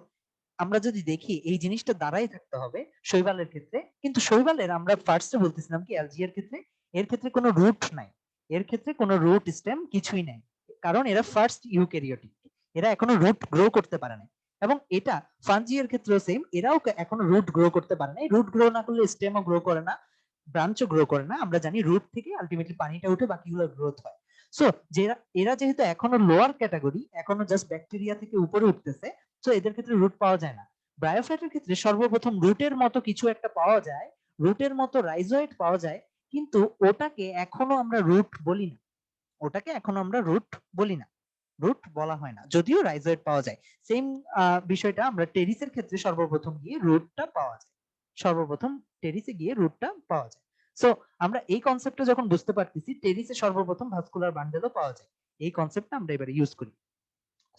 আমরা যদি দেখি এই জিনিসটা দাঁড়ায় থাকতে হবে শৈবালের ক্ষেত্রে, কিন্তু শৈবালের আমরা ফার্স্টে বলতেছিলাম কি এলজি এর ক্ষেত্রে, এর ক্ষেত্রে কোনো রুট নাই, এর ক্ষেত্রে কোনো রুট স্টেম কিছুই নাই, কারণ এরা ফার্স্ট ইউক্যারিওটিক, এরা এখনো রুট গ্রো করতে পারে না। এবং এটা ফাঞ্জি এর ক্ষেত্রেও সেম, এরাও এখনো রুট গ্রো করতে পারে না। রুট গ্রো না করলে স্টেমও গ্রো করে না, ব্রাঞ্চও গ্রো করে না। আমরা জানি রুট থেকে আলটিমেটলি পানিটা উঠে বাকিগুলো গ্রোথ হয়। সো এরা যেহেতু এখনো লোয়ার ক্যাটাগরি, এখনো জাস্ট ব্যাকটেরিয়া থেকে উপরে উঠতেছে, সো এদের ক্ষেত্রে রুট পাওয়া যায় না। ব্রায়োফাইটের ক্ষেত্রে সর্বপ্রথম রুটের মতো কিছু একটা পাওয়া যায়, রুটের মতো রাইজোয়েট পাওয়া যায়, কিন্তু ওটাকে এখনো আমরা রুট বলি না, ওটাকে এখনো আমরা রুট বলি না, রুট বলা হয় না, যদিও রাইজোয়েট পাওয়া যায়। সেম বিষয়টা আমরা টেরিসের ক্ষেত্রে সর্বপ্রথম গিয়ে রুটটা পাওয়া যায়, সর্বপ্রথম টেরিসে গিয়ে রুটটা পাওয়া যায়। সো আমরা এই কনসেপ্টটা যখন বুঝতে পারতেছি, টেরিসে সর্বপ্রথম ভাস্কুলার বান্ডেলও পাওয়া যায়, এই কনসেপ্টটা আমরা এবারে ইউজ করি।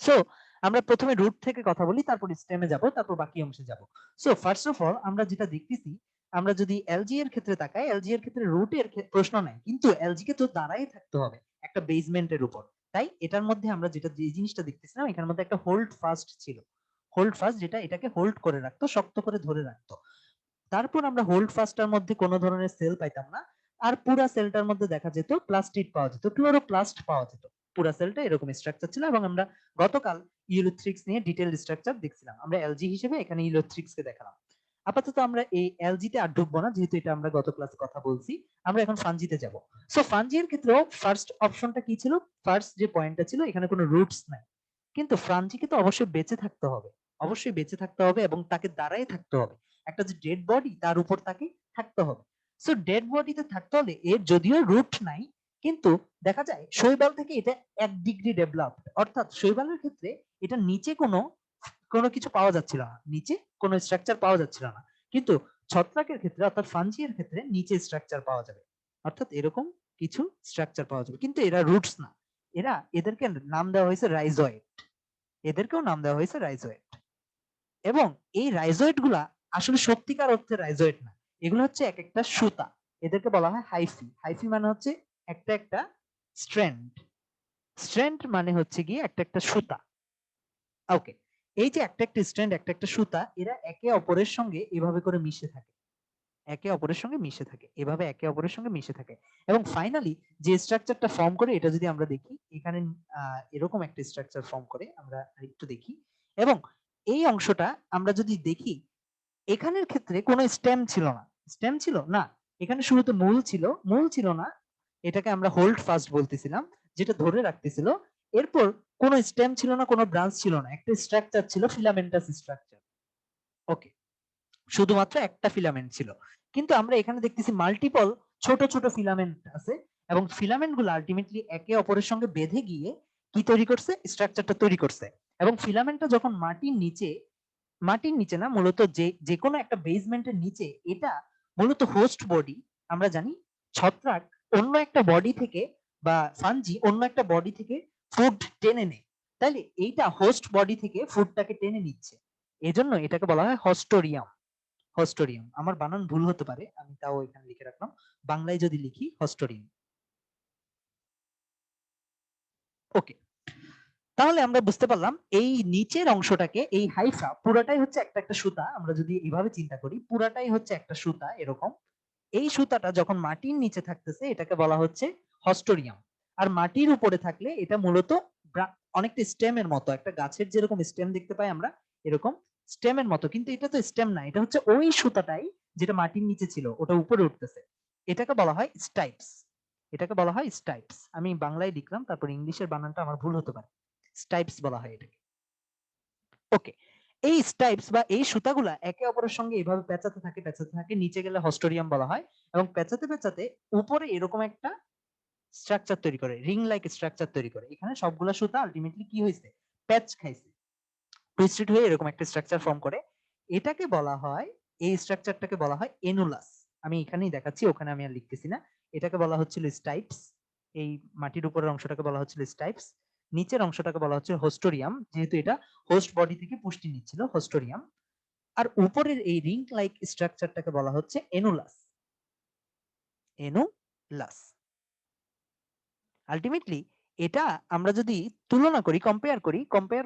সো আমরা প্রথমে রুট থেকে কথা বলি, তারপর স্টেমে যাব, তারপর বাকি অংশে যাব। সো ফার্স্ট অফ অল আমরা যেটা দেখতেছি, আমরা যদি এলজি এর ক্ষেত্রে তাকাই, এলজি এর ক্ষেত্রে রুটের প্রশ্ন নাই, কিন্তু এলজি কে তো দাঁড়াই থাকতে হবে একটা বেসমেন্টের উপর। তাই এটার মধ্যে আমরা যেটা যে জিনিসটা দেখতেছিলাম, এখানের মধ্যে একটা হোল্ড ফাস্ট ছিল, হোল্ড ফাস্ট যেটা এটাকে হোল্ড করে রাখতো, শক্ত করে ধরে রাখতো। তারপর আমরা হোল্ড ফাস্টটার মধ্যে কোনো ধরনের সেল পাইতাম না, আর পুরা সেলটার মধ্যে দেখা যেত প্লাস্টিড পাওয়া যেত, ক্লোরোপ্লাস্ট পাওয়া যেত। পুরা সেলটা এরকম স্ট্রাকচার ছিল। এবং আমরা গতকাল ইউরোথ্রিক্স নিয়ে ডিটেইলড স্ট্রাকচার দেখছিলাম, আমরা এলজি হিসেবে এখানে ইউরোথ্রিক্স কে দেখালাম। আপাতত আমরা এই এলজি তে আর ঢুকবো না, যেহেতু এটা আমরা গত ক্লাসে কথা বলছি। আমরা এখন ফানজিতে যাব। সো ফানজি এর ক্ষেত্রেও ফার্স্ট অপশনটা কি ছিল? ফার্স্ট যে পয়েন্টটা ছিল, এখানে কোনো রুটস নাই, কিন্তু ফানজিকে তো অবশ্যই বেঁচে থাকতে হবে, অবশ্যই বেঁচে থাকতে হবে এবং তাকে দাঁড়ায় থাকতে হবে। একটা যে ডেড বডি, তার উপর তাকে থাকতে হবে। সো ডেড বডিতে থাকতে হলে এর যদিও রুট নাই, কিন্তু দেখা যায় শৈবাল থেকে এটা 1 ডিগ্রি ডেভেলপড, অর্থাৎ শৈবালের ক্ষেত্রে এটা নিচে কোনো কোনো কিছু পাওয়া যাচ্ছিল না, নিচে কোনো স্ট্রাকচার পাওয়া যাচ্ছিল না। কিন্তু ছত্রাকের ক্ষেত্রে অর্থাৎ ফাঞ্জি এর ক্ষেত্রে নিচে স্ট্রাকচার পাওয়া যাবে, অর্থাৎ এরকম কিছু স্ট্রাকচার পাওয়া যাবে, কিন্তু এরা রুটস না। এদেরকে নাম দেওয়া হয়েছে রাইজয়েড, এদেরকেও নাম দেওয়া হয়েছে রাইজয়েড। এবং এই রাইজয়েড গুলা আসলে সত্যিকার অর্থে রাইজয়েড না, এগুলো হচ্ছে এক একটা সুতা, এদেরকে বলা হয় হাইফি। হাইফি মানে হচ্ছে একটা একটা স্ট্র্যান্ড, স্ট্র্যান্ড মানে হচ্ছে গিয়ে একটা একটা সুতা। ওকে, এই যে একটা একটা স্ট্র্যান্ড, একটা একটা সুতা, এরা একে অপরের সঙ্গে এভাবে করে মিশে থাকে, একে অপরের সঙ্গে মিশে থাকে, এভাবে একে অপরের সঙ্গে মিশে থাকে। এবং ফাইনালি যে স্ট্রাকচারটা ফর্ম করে, এটা যদি আমরা দেখি এখানে এরকম একটা স্ট্রাকচার ফর্ম করে, আমরা একটু দেখি। এবং এই অংশটা আমরা যদি দেখি, এখানের ক্ষেত্রে কোনো স্টেম ছিল না, স্টেম ছিল না, এখানে শুরুতে মূল ছিল, মূল ছিল না, এটাকে আমরা হোল্ড ফাস্ট বলতেছিলাম, যেটা ধরে রাখতেছিল। এরপর কোনো স্টেম ছিল না, কোনো ব্রাঞ্চ ছিল না, একটা স্ট্রাকচার ছিল ফিলামেন্টাস স্ট্রাকচার। ওকে, শুধুমাত্র একটা ফিলামেন্ট ছিল। কিন্তু আমরা এখানে দেখতেছি মাল্টিপল ছোট ছোট ফিলামেন্ট আছে, এবং ফিলামেন্ট গুলো আলটিমেটলি একে অপরের সঙ্গে বেঁধে গিয়ে কি তৈরি করছে, স্ট্রাকচারটা তৈরি করছে। এবং ফিলামেন্টটা যখন মাটির নিচে না, মূলত যে যে কোনো একটা বেসমেন্টের নিচে, এটা মূলত হোস্ট বডি, আমরা জানি ছত্রাক অন্য একটা বডি থেকে বা ফাঞ্জি অন্য একটা বডি থেকে ফুড টেনে নেয়, তাইলে এইটা হোস্ট বডি থেকে ফুডটাকে টেনে নিচ্ছে, এজন্য এটাকে বলা হয় হস্টোরিয়াম। হস্টোরিয়াম, আমার বানান ভুল হতে পারে, আমি তাও এখানে লিখে রাখলাম, বাংলায় যদি লিখি হস্টোরিয়াম। ওকে, তাহলে আমরা বুঝতে পারলাম এই নিচের অংশটাকে, এই হাইফা পুরাটাই হচ্ছে একটা একটা সুতা, আমরা যদি এভাবে চিন্তা করি পুরাটাই হচ্ছে একটা সুতা এরকম। এই সুতাটা যখন মাটির নিচে থাকতেছে এটাকে বলা হচ্ছে হস্টোরিয়াম। আর মাটির উপরে থাকলে এটা মূলত অনেকটা স্টেমের মতো, একটা গাছের যেরকম স্টেম দেখতে পাই আমরা এরকম স্টেমের মতো, কিন্তু এটা তো স্টেম না, এটা হচ্ছে ওই সুতাটাই যেটা মাটির নিচে ছিল ওটা উপরে উঠতেছে, এটাকে বলা হয় স্টাইপস। এটাকে বলা হয় স্টাইপস, আমি বাংলায় লিখলাম, তারপর ইংলিশের বানানটা আমার ভুল হতে পারে, স্টাইপস বলা হয় এটাকে। ওকে, এই স্টাইপস বা এই সুতাগুলা একে অপরের সঙ্গে এভাবে পেঁচাতে থাকে, নিচে গেলে হস্টোরিয়াম বলা হয়, এবং পেঁচাতে পেঁচাতে উপরে এরকম একটা স্ট্রাকচার তৈরি করে, রিং লাইক স্ট্রাকচার তৈরি করে। এখানে সবগুলা সুতা আলটিমেটলি কি হয়েছে, প্যাচ খাইছে, টুইস্টেড হয়ে এরকম একটা স্ট্রাকচার ফর্ম করে। এটাকে বলা হয়, এই স্ট্রাকচারটাকে বলা হয় এনুলাস। আমি এখানেই দেখাচ্ছি, ওখানে আমি আর লিখতেছি না। এটাকে বলা হচ্ছিল স্টাইপস, এই মাটির উপরের অংশটাকে বলা হচ্ছিল স্টাইপস, নিচের অংশটাকে বলা হচ্ছে হোস্টোরিয়াম, যেহেতু এটা হোস্ট বডি থেকে পুষ্টি নিচ্ছিল, হোস্টোরিয়াম। আর উপরের এই রিং লাইক স্ট্রাকচারটাকে বলা হচ্ছে এনুলাস। এনুলাস আলটিমেটলি এটা আমরা যদি তুলনা করি, কম্পেয়ার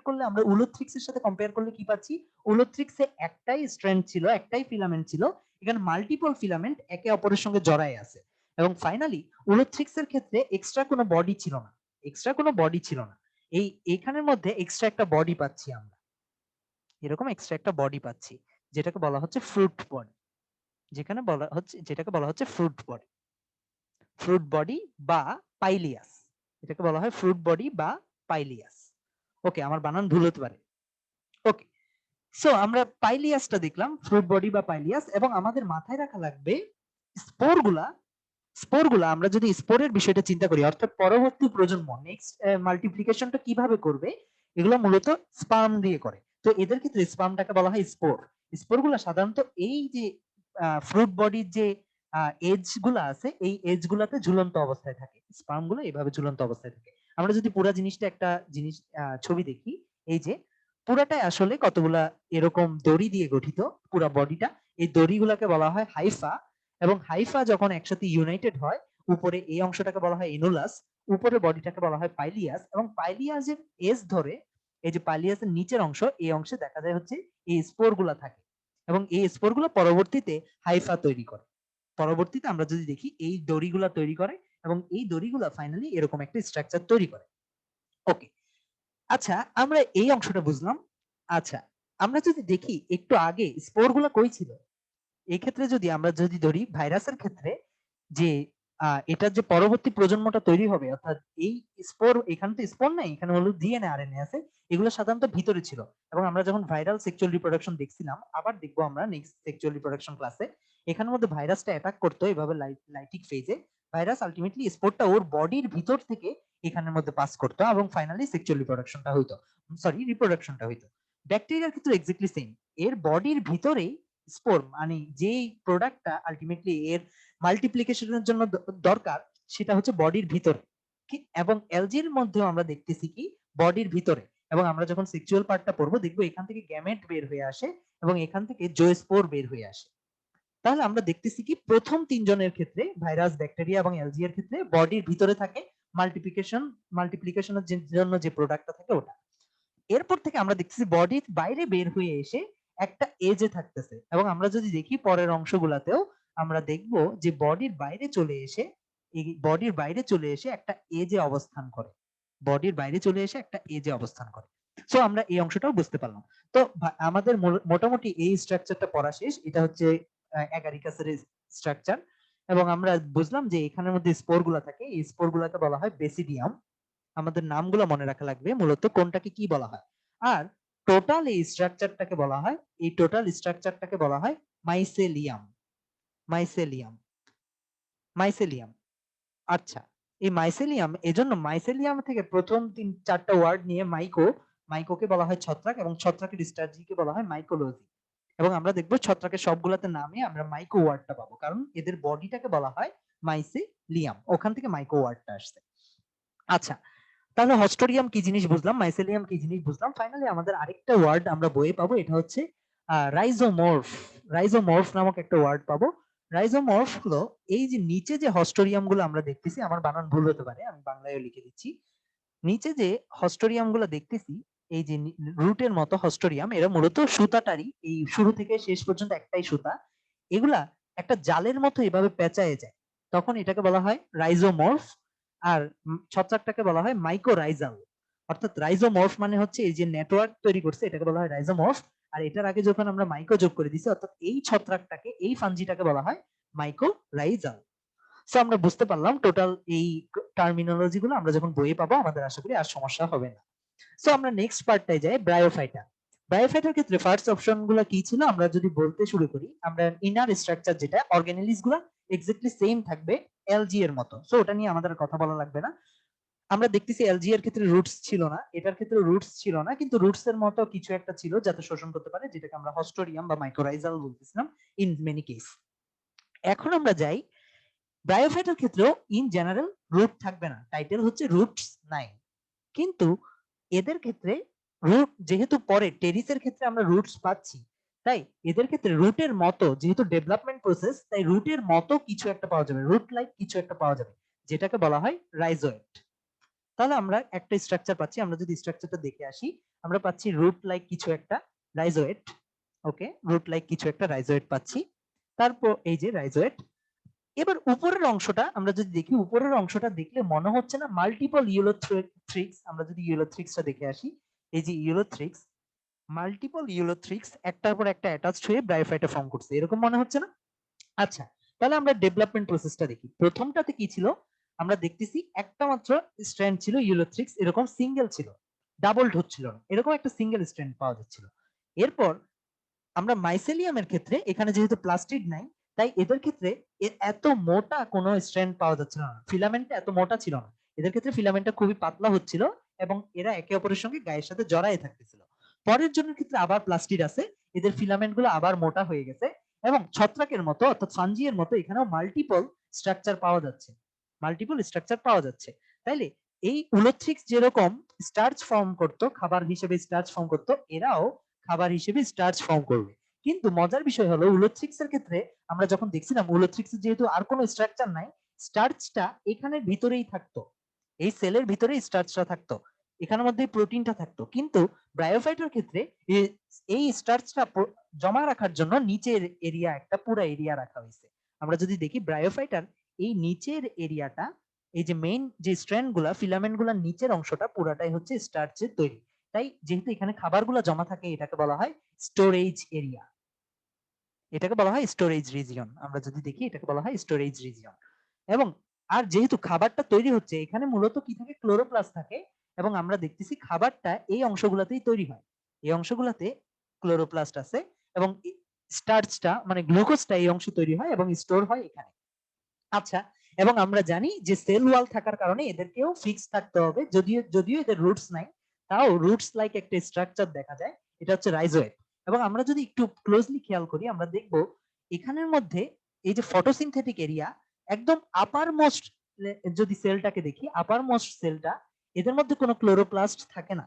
করলে আমরা উলোথ্রিক্সের সাথে কম্পেয়ার করলে কি পাচ্ছি, উলোথ্রিক্সে একটাই স্ট্র্যান্ড ছিল, একটাই ফিলামেন্ট ছিল, এখানে মাল্টিপল ফিলামেন্ট একে অপরের সঙ্গে জড়ায় আছে। এবং ফাইনালি উলোথ্রিক্সের ক্ষেত্রে এক্সট্রা কোনো বডি ছিল না, এই এখানের মধ্যে এক্সট্রা একটা বডি পাচ্ছি আমরা, এরকম এক্সট্রা একটা বডি পাচ্ছি, যেটাকে বলা হচ্ছে ফ্রুট বডি, যেটাকে বলা হচ্ছে ফ্রুট বডি বা পাইলিয়াস, এটাকে বলা হয় ফ্রুট বডি বা পাইলিয়াস। ওকে, আমার বানান ভুল হতে পারে। ওকে, সো আমরা পাইলিয়াসটা দেখলাম, ফ্রুট বডি বা পাইলিয়াস, এবং আমাদের মাথায় রাখা লাগবে স্পোরগুলা স্পোরগুলা আমরা যদি স্পোরের বিষয়টা চিন্তা করি, অর্থাৎ পরবর্তী প্রজন্ম নেক্সট মাল্টিপ্লিকেশনটা কিভাবে করবে, এগুলো মূলত স্পার্ম দিয়ে করে। তো এদের ক্ষেত্রে স্পার্মটাকে বলা হয় স্পোর। স্পোরগুলা সাধারণত এই যে ফ্রুট বডির যে এজ গুলা আছে, এই এজ গুলাতে ঝুলন্ত অবস্থায় থাকে, স্পার্ম গুলো এইভাবে ঝুলন্ত অবস্থায় থাকে। আমরা যদি পুরা জিনিসটা একটা জিনিস ছবি দেখি, এই যে পুরাটাই আসলে কতগুলা এরকম দড়ি দিয়ে গঠিত, পুরা বডিটা, এই দড়িগুলাকে বলা হয় হাইফা। এবং হাইফা যখন একসাথে ইউনাইটেড হয়, উপরে এই অংশটাকে বলা হয় এনুলাস, উপরে বডিটাকে বলা হয় পাইলিয়াস, এবং পাইলিয়াসের এজ ধরে এই যে পাইলিয়াসের নিচের অংশ, এই অংশে দেখা যায় হচ্ছে এই স্পোর গুলা থাকে, এবং এই স্পোর গুলো পরবর্তীতে হাইফা তৈরি করে। পরবর্তীতে আমরা যদি দেখি এই দড়িগুলা তৈরি করে, এবং এই দড়িগুলা ফাইনালি এরকম একটা স্ট্রাকচার তৈরি করে। ওকে, আচ্ছা আমরা এই অংশটা বুঝলাম। আচ্ছা, আমরা যদি দেখি একটু আগে স্পোর গুলা কই ছিল, এই ক্ষেত্রে যদি আমরা যদি ধরি ভাইরাসের ক্ষেত্রে, যে এটার যে পরবর্তী প্রজন্মটা তৈরি হবে, অর্থাৎ এই স্পোর, এখানে তো স্পোর নাই, এখানে হলো ডিএনএ আরএনএ আছে, এগুলো সাধারণত ভিতরে ছিল। এবং আমরা যখন ভাইরাল সেক্সুয়াল রিপ্রোডাকশন দেখছিলাম, আবার দেখবো আমরা নেক্সট সেক্সুয়াল রিপ্রোডাকশন ক্লাসে, এখানের মধ্যে ভাইরাসটা অ্যাটাক করতো এভাবে লাইটিক ফেজে, ভাইরাস আলটিমেটলি স্পোরটা ওর বডির ভিতর থেকে এখানের মধ্যে পাস করতো, এবং ফাইনালি সেক্সুয়াল রিপ্রোডাকশনটা হইতো, রিপ্রোডাকশনটা হইতো। ব্যাকটেরিয়ার ক্ষেত্রে এক্স্যাক্টলি সেম, এর বডির ভিতরেই স্পোর, মানে যেই প্রোডাক্টটা আলটিমেটলি এর মাল্টিপ্লিকেশনের জন্য দরকার, সেটা হচ্ছে বডির ভিতরে। এবং এলজির মধ্যেও আমরা দেখতেছি কি বডির ভিতরে, এবং আমরা যখন সেক্সুয়াল পার্টটা পড়বো দেখবো এখান থেকে গ্যামেট বের হয়ে আসে, এবং এখান থেকে জোস্পোর বের হয়ে আসে। তাহলে আমরা দেখতেছি কি প্রথম তিনজনের ক্ষেত্রে, ভাইরাস, ব্যাকটেরিয়া এবং এলজি এর ক্ষেত্রে বডির ভিতরে থাকে মাল্টিপ্লিকেশনের জন্য যে প্রোডাক্টটা থাকে ওটা। এরপর থেকে আমরা দেখতেছি বডির বাইরে বের হয়ে এসে একটা এজে থাকতেছে, এবং আমরা যদি দেখি পরের অংশগুলাতেও আমরা দেখব যে বডির বাইরে চলে এসে একটা এজে অবস্থান করে, সো আমরা এই অংশটাও বুঝতে পারলাম। তো আমাদের মোটামুটি এই স্ট্রাকচারটা পড়া শেষ, এটা হচ্ছে অ্যাগারিকাসের স্ট্রাকচার। এবং আমরা বুঝলাম যে এখানের মধ্যে স্পোর গুলা থাকে, এই স্পোর গুলাকে বলা হয় বেসিডিয়াম। আমাদের নামগুলো মনে রাখা লাগবে মূলত কোনটাকে কি বলা হয়। আর টোটাল এই স্ট্রাকচারটাকে বলা হয়, এই টোটাল স্ট্রাকচারটাকে বলা হয় মাইসেলিয়াম। Mycelium, mycelium. আচ্ছা, এই মাইসেলিয়াম, এজন্য মাইসেলিয়াম থেকে প্রথম 3-4টা ওয়ার্ড নিয়ে মাইকো, মাইকোকে বলা হয় ছত্রাক এবং ছত্রাকের স্ট্র্যাটেজিকে বলা হয় মাইকোলজি। এবং আমরা দেখবো ছত্রাকের সবগুলাতে নামে আমরা মাইকো ওয়ার্ডটা পাবো, কারণ এদের বডিটাকে বলা হয় মাইসেলিয়াম, ওখান থেকে মাইকো ওয়ার্ডটা আসছে। আচ্ছা, তাহলে হস্টোরিয়াম কি জিনিস বুঝলাম, মাইসেলিয়াম কি জিনিস বুঝলাম। ফাইনালি আমাদের আরেকটা ওয়ার্ড আমরা বইয়ে পাবো, এটা হচ্ছে রাইজোমর্ফ। রাইজোমর্ফ নামক একটা ওয়ার্ড পাবো। রাইজোমর্ফ হলো এই যে নিচে যে হস্টোরিয়াম গুলো আমরা দেখতেছি, আমার বানান ভুল হতে পারে, আমি বাংলায় লিখে দিচ্ছি। নিচে যে হস্টোরিয়াম গুলো দেখতেছি, এই যে রুটের মতো হস্টোরিয়াম, এরা মূলত সুতাটারই, এই শুরু থেকে শেষ পর্যন্ত একটাই সুতা, এগুলা একটা জালের মতো এভাবে পেঁচায় যায়, তখন এটাকে বলা হয় রাইজোমর্ফ। আর ছত্রাকটাকে বলা হয় মাইকোরাইজাল। অর্থাৎ রাইজোমর্ফ মানে হচ্ছে এই যে নেটওয়ার্ক তৈরি করছে, এটাকে বলা হয় রাইজোমর্ফ। আর এটার আগে যখন আমরা মাইকো যোগ করে দিছি, অর্থাৎ এই ছত্রাকটাকে, এই ফাঞ্জিটাকে বলা হয় মাইকোরাইজাল। সো আমরা বুঝতে পারলাম টোটাল এই টার্মিনোলজি গুলো আমরা যখন বইয়ে পাবো আমাদের আশা করি আর সমস্যা হবে না। সো আমরা নেক্সট পার্টটায় যাই, ব্রায়োফাইটা। ব্রায়োফাইটার ক্ষেত্রে ফার্স্ট অপশন গুলো কি ছিল আমরা যদি বলতে শুরু করি, আমরা ইনার স্ট্রাকচার যেটা অর্গানেলিস গুলো এক্স্যাক্টলি সেম থাকবে এলজি এর মতো, সো ওটা নিয়ে আমাদের কথা বলা লাগবে না। আমরা দেখতেছি এলজি এর ক্ষেত্রে রুটস ছিল না, এটার ক্ষেত্রে রুটস ছিল না, কিন্তু রুটস এর মতো কিছু একটা ছিল যাতে শোষণ করতে পারে, যেটাকে আমরা হস্টোরিয়াম বা মাইক্রোরাইজাল বলতেছিলাম ইন মেনি কেস। এখন আমরা যাই ব্রায়োফাইটার ক্ষেত্রেও ইন জেনারেল রুট থাকবে না, টাইটেল হচ্ছে রুটস নাই। কিন্তু এদের ক্ষেত্রে রুট যেহেতু পরে টেরিসের ক্ষেত্রে আমরা রুটস পাচ্ছি, তাই এদের ক্ষেত্রে রুটের মতো, যেহেতু ডেভেলপমেন্ট প্রসেস, তাই রুটের মতো কিছু একটা পাওয়া যাবে, রুট লাইক কিছু একটা পাওয়া যাবে, যেটাকে বলা হয় রাইজোয়েট। তাহলে আমরা একটা স্ট্রাকচার পাচ্ছি, আমরা যদি স্ট্রাকচারটা দেখে আসি, আমরা পাচ্ছি রুট লাইক কিছু একটা রাইজোয়েট। ওকে, রুট লাইক কিছু একটা রাইজোয়েট পাচ্ছি। তারপর এই যে রাইজোয়েট, এবার উপরের অংশটা আমরা যদি দেখি, উপরের অংশটা দেখলে মনে হচ্ছে না মাল্টিপল ইউলোথ্রিক্স। আমরা যদি ইউলোথ্রিক্সটা দেখে আসি, এই যে ইউলোথ্রিক্স, মাল্টিপল ইউলোথ্রিক্স একটার পর একটা অ্যাটাচড হয়ে ব্রায়োফাইটা ফর্ম করছে, এরকম মনে হচ্ছে না? আচ্ছা, তাহলে আমরা ডেভেলপমেন্ট প্রসেসটা দেখি। প্রথমটাতে কি ছিল, আমরা দেখতেছি একটা মাত্র স্ট্র্যান্ড ছিল ইউলোথ্রিক্স, এরকম সিঙ্গেল ছিল, ডাবলড হচ্ছিল না, এরকম একটা সিঙ্গেল স্ট্র্যান্ড পাওয়া যাচ্ছিল। এরপর আমরা মাইসেলিয়ামের ক্ষেত্রে এখানে যেহেতু প্লাস্টিড নাই, তাই এদের ক্ষেত্রে এত মোটা কোনো স্ট্র্যান্ড পাওয়া যাচ্ছিল না, ফিলামেন্টটা এত মোটা ছিল না, এদের ক্ষেত্রে ফিলামেন্টটা খুবই পাতলা হচ্ছিল এবং এরা একে অপরের সঙ্গে গায়ের সাথে জড়ায় থাকতেছিল। পরের জনের ক্ষেত্রে আবার প্লাস্টিড আছে, এদের ফিলামেন্ট গুলো আবার মোটা হয়ে গেছে এবং ছত্রাকের মতো অর্থাৎ ফাঞ্জি এর মতো এখানেও মাল্টিপল স্ট্রাকচার পাওয়া যাচ্ছে, মাল্টিপল স্ট্রাকচার পাওয়া যাচ্ছে। তাইলে এই উলোথ্রিক্স যেরকম স্টার্চ ফর্ম করতো, খাবার হিসেবে স্টার্চ ফর্ম করতো, এরাও খাবার হিসেবে স্টার্চ ফর্ম করবে। কিন্তু মজার বিষয় হলো উলোথ্রিক্স এর ক্ষেত্রে আমরা যখন দেখছিলাম, উলোথ্রিক্স যেহেতু আর কোনো স্ট্রাকচার নাই, স্টার্চটা এখানের ভিতরেই থাকতো, এই সেলের ভিতরেই স্টার্চটা থাকতো, এখানের মধ্যে প্রোটিনটা থাকতো। কিন্তু ব্রায়োফাইটের ক্ষেত্রে এই স্টার্চটা জমা রাখার জন্য নিচের এরিয়া, একটা পুরো এরিয়া রাখা হয়েছে। আমরা যদি দেখি ব্রায়োফাইটার এই নিচের এরিয়াটা, এই যে মেইন যে স্ট্র্যান্ড গুলা, ফিলামেন্ট গুলার নিচের অংশটা পুরাটাই হচ্ছে স্টার্চের তৈরি। তাই যেহেতু এখানে খাবারগুলো জমা থাকে, এটাকে বলা হয় স্টোরেজ এরিয়া, এটাকে বলা হয় স্টোরেজ রিজিয়ন। আমরা যদি দেখি এটাকে বলা হয় স্টোরেজ রিজিয়ন। এবং আর যেহেতু খাবারটা তৈরি হচ্ছে, এখানে মূলত কি থাকে, ক্লোরোপ্লাস্ট থাকে, এবং আমরা দেখতেছি খাবারটা এই অংশগুলোতেই তৈরি হয়, এই অংশগুলোতে ক্লোরোপ্লাস্ট আছে এবং স্টার্চটা মানে গ্লুকোজটা এই অংশে তৈরি হয় এবং স্টোর হয় এখানে। আচ্ছা, এবং আমরা জানি যে সেল ওয়াল থাকার কারণে এদেরকেও ফিক্স থাকতে হবে, যদিও যদিও এদের রুটস নাই, তাও রুটস লাইক একটা স্ট্রাকচার দেখা যায়, এটা হচ্ছে রাইজোয়েট। এবং আমরা যদি একটু ক্লোজলি খেয়াল করি, আমরা দেখব এখানের মধ্যে এই যে ফটোসিনথেটিক এরিয়া, একদম আপার মোস্ট, যদি সেলটাকে দেখি আপার মোস্ট সেলটা, এদের মধ্যে কোনো ক্লোরোপ্লাস্ট থাকে না,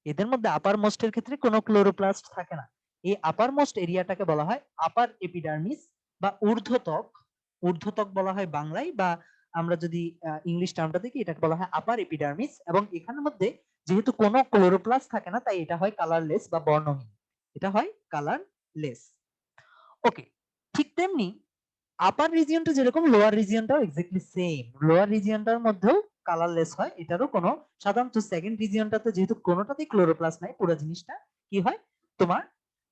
এদের মধ্যে আপার মোস্টের ক্ষেত্রে কোনো ক্লোরোপ্লাস্ট থাকে না। এই আপার মোস্ট এরিয়াটাকে বলা হয় আপার এপিডার্মিস বা ঊর্ধ্বত্বক, ঊর্ধ্বত্বক বলা হয় বাংলায়, বা আমরা যদি ইংলিশ টার্মটা দেখি এটাকে বলা হয় আপার এপিডার্মিস। এবং এখানের মধ্যে যেহেতু কোনো ক্লোরোপ্লাস্ট থাকে না, তাই এটা হয় কালারলেস বা বর্ণহীন, এটা হয় কালারলেস। ওকে, ঠিক তেমনি আপার রিজিয়নটা যেরকম, লোয়ার রিজিয়নটাও এক্স্যাক্টলি সেম, লোয়ার রিজিয়নটার মধ্যেও কালারলেস হয়, এটারও কোনো, সাধারণত সেকেন্ড রিজিয়নটাতে যেহেতু কোনোটাতেই ক্লোরোপ্লাস্ট নাই, পুরো জিনিসটা কি হয় তোমার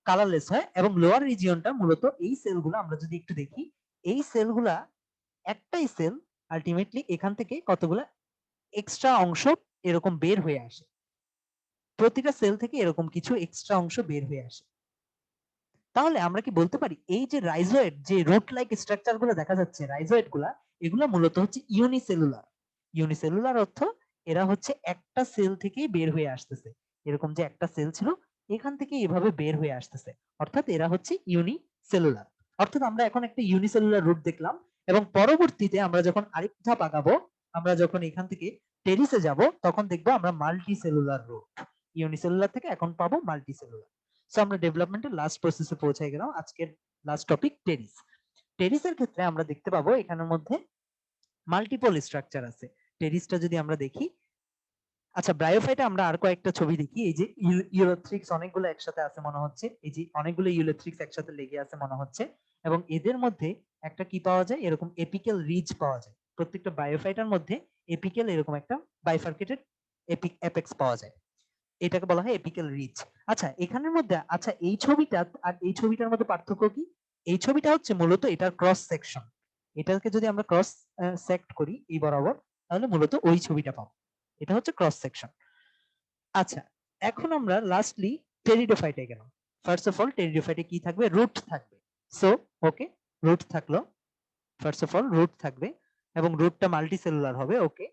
কালারলেস হয়। এবং লোয়ার রিজিয়নটা মূলত এই সেলগুলো আমরা যদি একটু দেখি, এই সেলগুলা একটাই সেল, আলটিমেটলি এখান থেকে কতগুলা এক্সট্রা অংশ এরকম বের হয়ে আসে, প্রতিটা সেল থেকে এরকম কিছু এক্সট্রা অংশ বের হয়ে আসে। তাহলে আমরা কি বলতে পারি এই যে রাইজোয়েড, যে রুট লাইক স্ট্রাকচার গুলো দেখা যাচ্ছে রাইজোয়েড গুলা, এগুলা মূলত হচ্ছে ইউনিসেলুলার। ইউনিসেলুলার অর্থ এরা হচ্ছে একটা সেল থেকেই বের হয়ে আসতেছে, এরকম যে একটা সেল ছিল এখান থেকে এভাবে বের হয়ে আসতেছে, অর্থাৎ এরা হচ্ছে ইউনিসেলুলার। অর্থাৎ আমরা এখন একটা ইউনিসেলুলার রুট দেখলাম, এবং পরবর্তীতে আমরা যখন আরেক ধাপ আগাবো, আমরা যখন এখান থেকে টেরিসে যাব তখন দেখবো আমরা মাল্টি সেলুলার রুট। ইউনিসেলুলার থেকে এখন পাবো মাল্টি সেলুলার। সো আমরা ডেভেলপমেন্টের লাস্ট প্রসেসে পৌঁছে গেলাম। আজকের লাস্ট টপিক টেরিস। টেরিসের ক্ষেত্রে আমরা দেখতে পাবো এখানের মধ্যে মাল্টিপল স্ট্রাকচার আছে। টেরিসটা যদি আমরা দেখি, আচ্ছা ব্রায়োফাইটে আমরা আর কয়েকটা ছবি দেখি, এই যে ইউরোথ্রিক্স অনেকগুলো একসাথে আছে মনে হচ্ছে, এই যে অনেকগুলো ইউরোথ্রিক্স একসাথে লেগে আছে মনে হচ্ছে, এবং এদের মধ্যে একটা কি পাওয়া যায়, এরকম এপিক্যাল রিজ পাওয়া যায়। প্রত্যেকটা বায়োফাইটার মধ্যে এপিক্যাল এরকম একটা বাইফার্কেটেড অ্যাপেক্স পাওয়া যায়, এটাকে বলা হয় এপিক্যাল রিচ। আচ্ছা এখানের মধ্যে, আচ্ছা এই ছবিটা আর এই ছবিটার মধ্যে পার্থক্য কি? এই ছবিটা হচ্ছে মূলত এটার ক্রস সেকশন, এটাকে যদি আমরা ক্রস সেক্ট করি এই বরাবর, তাহলে মূলত ওই ছবিটা পাবো, এটা হচ্ছে ক্রস সেকশন। আচ্ছা এখন আমরা লাস্টলি টেরিডোফাইটে গেলাম। ফার্স্ট অফ অল টেরিডোফাইটে কি থাকবে? রুট থাকবে। সো ওকে, রুট থাকলো, ফার্স্ট অফ অল রুট থাকবে এবং রুটটা মাল্টিসেলুলার হবে। ওকে,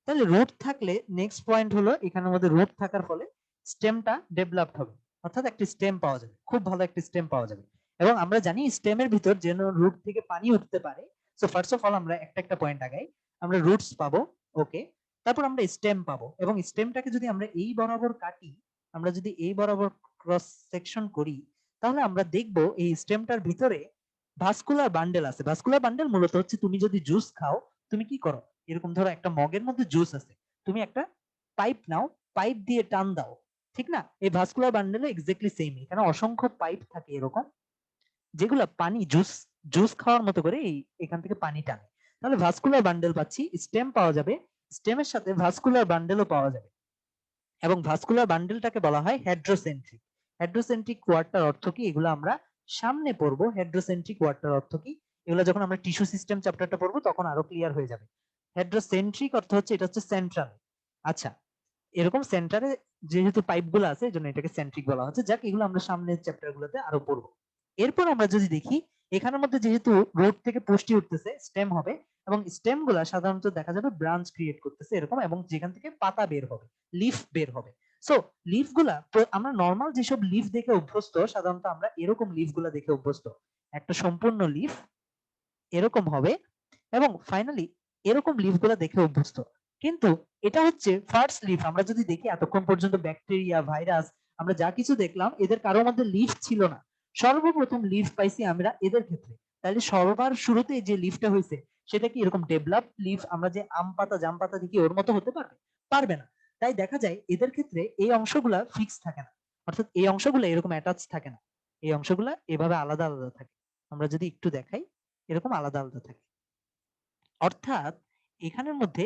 তাহলে রুট থাকলে নেক্সট পয়েন্ট হলো এখানের মধ্যে রুট থাকার ফলে স্টেমটা ডেভেলপড হবে, অর্থাৎ একটা স্টেম পাওয়া যাবে, খুব ভালো একটা স্টেম পাওয়া যাবে। এবং আমরা জানি স্টেমের ভিতর যেন রুট থেকে পানি উঠতে পারে। সো ফার্স্ট অফ অল আমরা একটা একটা পয়েন্ট আগাই, আমরা রুটস পাবো। ওকে, তারপর আমরা স্টেম পাবো, এবং স্টেমটাকে যদি আমরা এই বরাবর কাটি, আমরা যদি এই বরাবর ক্রস সেকশন করি, তাহলে আমরা দেখব এই স্টেমটার ভিতরে ভাস্কুলার বান্ডেল আছে। ভাস্কুলার বান্ডেল মূলত হচ্ছে তুমি যদি জুস খাও, তুমি কি করো, এরকম ধরো একটা মগের মধ্যে জুস আছে, তুমি একটা পাইপ নাও, পাইপ দিয়ে টান দাও, ঠিক না? এই ভাস্কুলার বান্ডেলও এক্স্যাক্টলি সেম, এখানে অসংখ্য পাইপ থাকে এরকম, যেগুলা পানি জুস জুস খাওয়ার মতো করে এই এখান থেকে পানি টানে। তাহলে ভাস্কুলার বান্ডেল পাচ্ছি, স্টেম পাওয়া যাবে, স্টেমের সাথে ভাস্কুলার বান্ডেলও পাওয়া যাবে, এবং ভাস্কুলার বান্ডেলটাকে বলা হয় হেড্রোসেন্ট্রিক। হেড্রোসেন্ট্রিক ওয়ার্ডটার অর্থ কি, এগুলো আমরা সামনে পড়বো। হেড্রোসেন্ট্রিক ওয়ার্ডটার অর্থ কি, এগুলো যখন আমরা টিস্যু সিস্টেম চ্যাপ্টারটা পড়বো তখন আরো ক্লিয়ার হয়ে যাবে। হেড্রোসেন্ট্রিক অর্থ হচ্ছে এটা হচ্ছে সেন্ট্রাল। আচ্ছা এরকম সেন্টারে যেহেতু পাইপগুলো আছে এজন্য এটাকে সেন্ট্রিক বলা হচ্ছে। যাক, এগুলো আমরা সামনের চ্যাপ্টারগুলোতে আরো পড়বো। এরপর আমরা যদি দেখি এখানের মধ্যে যেহেতু রুট থেকে পুষ্টি উঠতেছে, স্টেম হবে, এবং স্টেম গুলা সাধারণত দেখা যাবে ব্রাঞ্চ ক্রিয়েট করতেছে এরকম, এবং যেখান থেকে পাতা বের হবে, লিফ বের হবে। সো লিফ গুলা আমরা নর্মাল যেসব লিফ দেখে অভ্যস্ত, সাধারণত আমরা এরকম লিফ গুলা দেখে অভ্যস্ত, একটা সম্পূর্ণ লিফ এরকম হবে, এবং ফাইনালি এরকম লিফ গুলা দেখে অভ্যস্ত। কিন্তু এটা হচ্ছে ফার্স্ট লিফ। আমরা যদি দেখি এতক্ষণ পর্যন্ত ব্যাকটেরিয়া, ভাইরাস, আমরা যা কিছু দেখলাম এদের কারোর মধ্যে লিফ ছিল না, সর্বপ্রথম লিফ পাইছি আমরা এদের ক্ষেত্রে। তাহলে সবার শুরুতে যে লিফটা হয়েছে সেটা কি এরকম ডেভেলপ লিফ আমরা যে আম পাতা জাম পাতা দেখি ওর মতো হতে পারবে? পারবে না। তাই দেখা যায় এদের ক্ষেত্রে এই অংশগুলা ফিক্স থাকে না, অর্থাৎ এই অংশগুলো এরকম অ্যাটাচ থাকে না, এই অংশগুলা এভাবে আলাদা আলাদা থাকে। আমরা যদি একটু দেখাই, এরকম আলাদা আলাদা থাকে, অর্থাৎ এখানের মধ্যে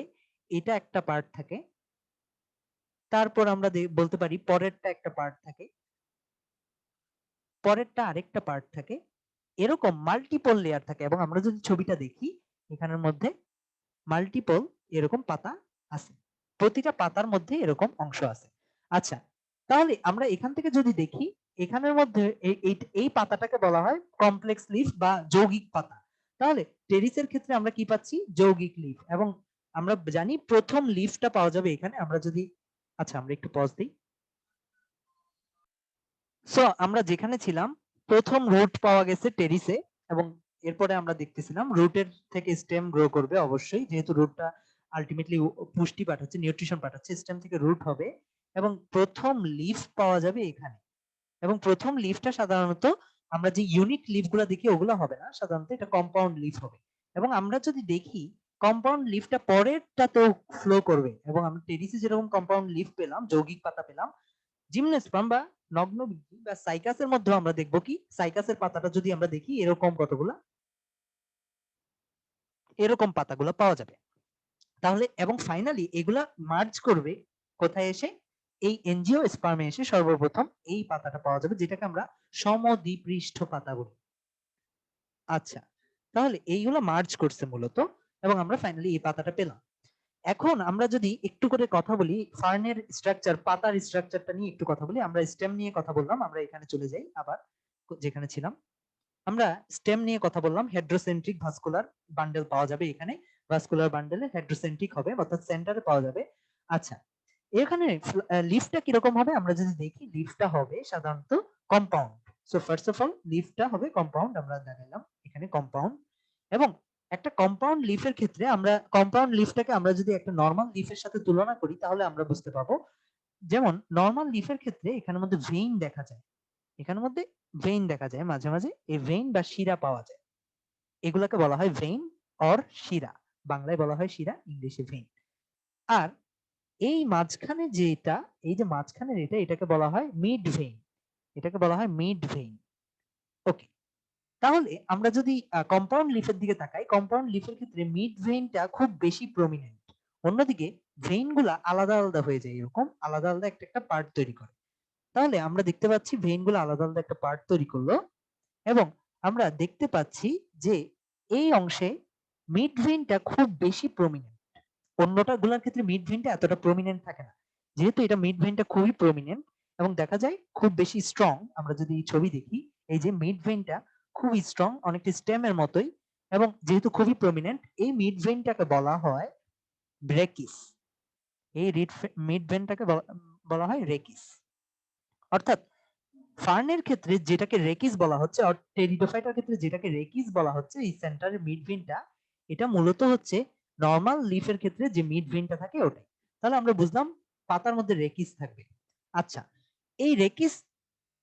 এটা একটা পার্ট থাকে, তারপর আমরা বলতে পারি পরেরটা একটা পার্ট থাকে, পরেরটা আরেকটা পার্ট থাকে, এরকম মাল্টিপল লেয়ার থাকে। এবং আমরা যদি ছবিটা দেখি এখানের মধ্যে মাল্টিপল এরকম পাতা আছে, প্রতিটা পাতার মধ্যে এরকম অংশ আছে। আচ্ছা তাহলে আমরা এখান থেকে যদি দেখি এখানের মধ্যে এই পাতাটাকে বলা হয় কমপ্লেক্স লিফ বা যৌগিক পাতা। তাহলে টেরিসের ক্ষেত্রে আমরা কি পাচ্ছি? যৌগিক লিফ। এবং আমরা জানি প্রথম লিফটা পাওয়া যাবে এখানে। আমরা যদি, আচ্ছা আমরা একটু পজ দিই। সো আমরা যেখানে ছিলাম প্রথম রুট পাওয়া গেছে টেরিসে, এবং এরপরে আমরা দেখতেছিলাম রুটের থেকে স্টেম গ্রো করবে অবশ্যই, যেহেতু রুটটা আলটিমেটলি পুষ্টি পাঠাচ্ছে, নিউট্রিশন পাঠাচ্ছে, স্টেম থেকে রুট হবে, এবং প্রথম লিফ পাওয়া যাবে এখানে। এবং প্রথম লিফটা সাধারণত আমরা যে ইউনিট লিফ গুলা দেখি ওগুলো হবে না, সাধারণত এটা কম্পাউন্ড লিফ হবে। এবং আমরা যদি দেখি কম্পাউন্ড লিফটা পরেরটাতেও ফ্লো করবে, এবং আমরা টেরিসে যেরকম কম্পাউন্ড লিফ পেলাম, যৌগিক পাতা পেলাম, জিমনোস্পার্ম বা নগ্নবীজি বা সাইকাসের মধ্যে আমরা দেখবো কি, সাইকাসের পাতাটা যদি আমরা দেখি এরকম কতগুলা এরকম পাতাগুলো পাওয়া যাবে। তাহলে এবং ফাইনালি এগুলা মার্জ করবে কোথায় এসে, এই এনজিওস্পার্মে এসে সর্বপ্রথম এই পাতাটা পাওয়া যাবে, যেটাকে আমরা সমদ্বিপৃষ্ঠ পাতা বলি। আচ্ছা তাহলে এইগুলো মার্জ করছে মূলত, এবং আমরা ফাইনালি এই পাতাটা পেলাম। এখন আমরা যদি একটু করে কথা বলি ফার্নের স্ট্রাকচার, পাতার স্ট্রাকচারটা নিয়ে একটু কথা বলি। আমরা স্টেম নিয়ে কথা বললাম, আমরা এখানে চলে যাই আবার যেখানে ছিলাম। আমরা স্টেম নিয়ে কথা বললাম, হেড্রোসেন্ট্রিক ভাস্কুলার বান্ডেল পাওয়া যাবে এখানে, ভাস্কুলার বান্ডেলে হেড্রোসেন্ট্রিক হবে অর্থাৎ সেন্টারে পাওয়া যাবে। আচ্ছা, এখানে লিফটা কিরকম হবে আমরা যদি দেখি, লিফটা হবে সাধারণত compound. So first of all লিফটা হবে কম্পাউন্ড, আমরা দেখালাম এখানে কম্পাউন্ড। এবং একটা কম্পাউন্ড লিফের ক্ষেত্রে আমরা কম্পাউন্ড লিফটাকে আমরা যদি একটা নরমাল লিফের সাথে তুলনা করি তাহলে আমরা বুঝতে পারবো, যেমন নরমাল লিফের ক্ষেত্রে এখানের মধ্যে ভেইন দেখা যায়, এখানের মধ্যে ভেইন দেখা যায় মাঝে মাঝে, এই ভেইন বা শিরা পাওয়া যায়, এগুলাকে বলা হয় ভেইন অর শিরা, বাংলায় বলা হয় শিরা, ইংলিশে ভেইন। আর এই মাঝখানে যেটা, এই যে মাঝখানের এটাকে বলা হয় মিড ভেইন, এটাকে বলা হয় মিড ভেইন। ওকে, তাহলে আমরা যদি কম্পাউন্ড লিফের দিকে তাকাই, কম্পাউন্ড লিফের ক্ষেত্রে মিড ভেইনটা খুব বেশি প্রমিনেন্ট, অন্যদিকে ভেইন গুলা আলাদা আলাদা হয়ে যায়, এরকম আলাদা আলাদা একটা একটা পার্ট তৈরি করে। তাহলে আমরা দেখতে পাচ্ছি ভেইন গুলো আলাদা আলাদা একটা পার্ট তৈরি করলো, এবং আমরা দেখতে পাচ্ছি যে এই অংশে মিড ভেইনটা খুব বেশি প্রমিনেন্ট, অন্যটা গুলার ক্ষেত্রে মিড ভেইনটা এতটা প্রমিনেন্ট থাকে না, যেহেতু এটা মিড ভেইনটা খুবই প্রমিনেন্ট এবং দেখা যায় খুব বেশি স্ট্রং। আমরা যদি এই ছবি দেখি, এই যে মিড ভেইনটা খুবই স্ট্রং, অনেকটা স্টেমের মতোই, এবং যেহেতু খুবই প্রমিনেন্ট, এই মিড ভেইনটাকে বলা হয় রেকিস, এই মিড ভেইনটাকে বলা হয় রেকিস। অর্থাৎ ফার্নের ক্ষেত্রে যেটাকে রেকিস বলা হচ্ছে, আর টেরিডোফাইটার ক্ষেত্রে যেটাকে রেকিস বলা হচ্ছে, এই সেন্টারের মিড ভেইনটা, এটা মূলত হচ্ছে নরমাল লিফের ক্ষেত্রে যে মিড ভেইনটা থাকে ওটাই। তাহলে আমরা বুঝলাম পাতার মধ্যে রেকিস থাকবে। আচ্ছা, এই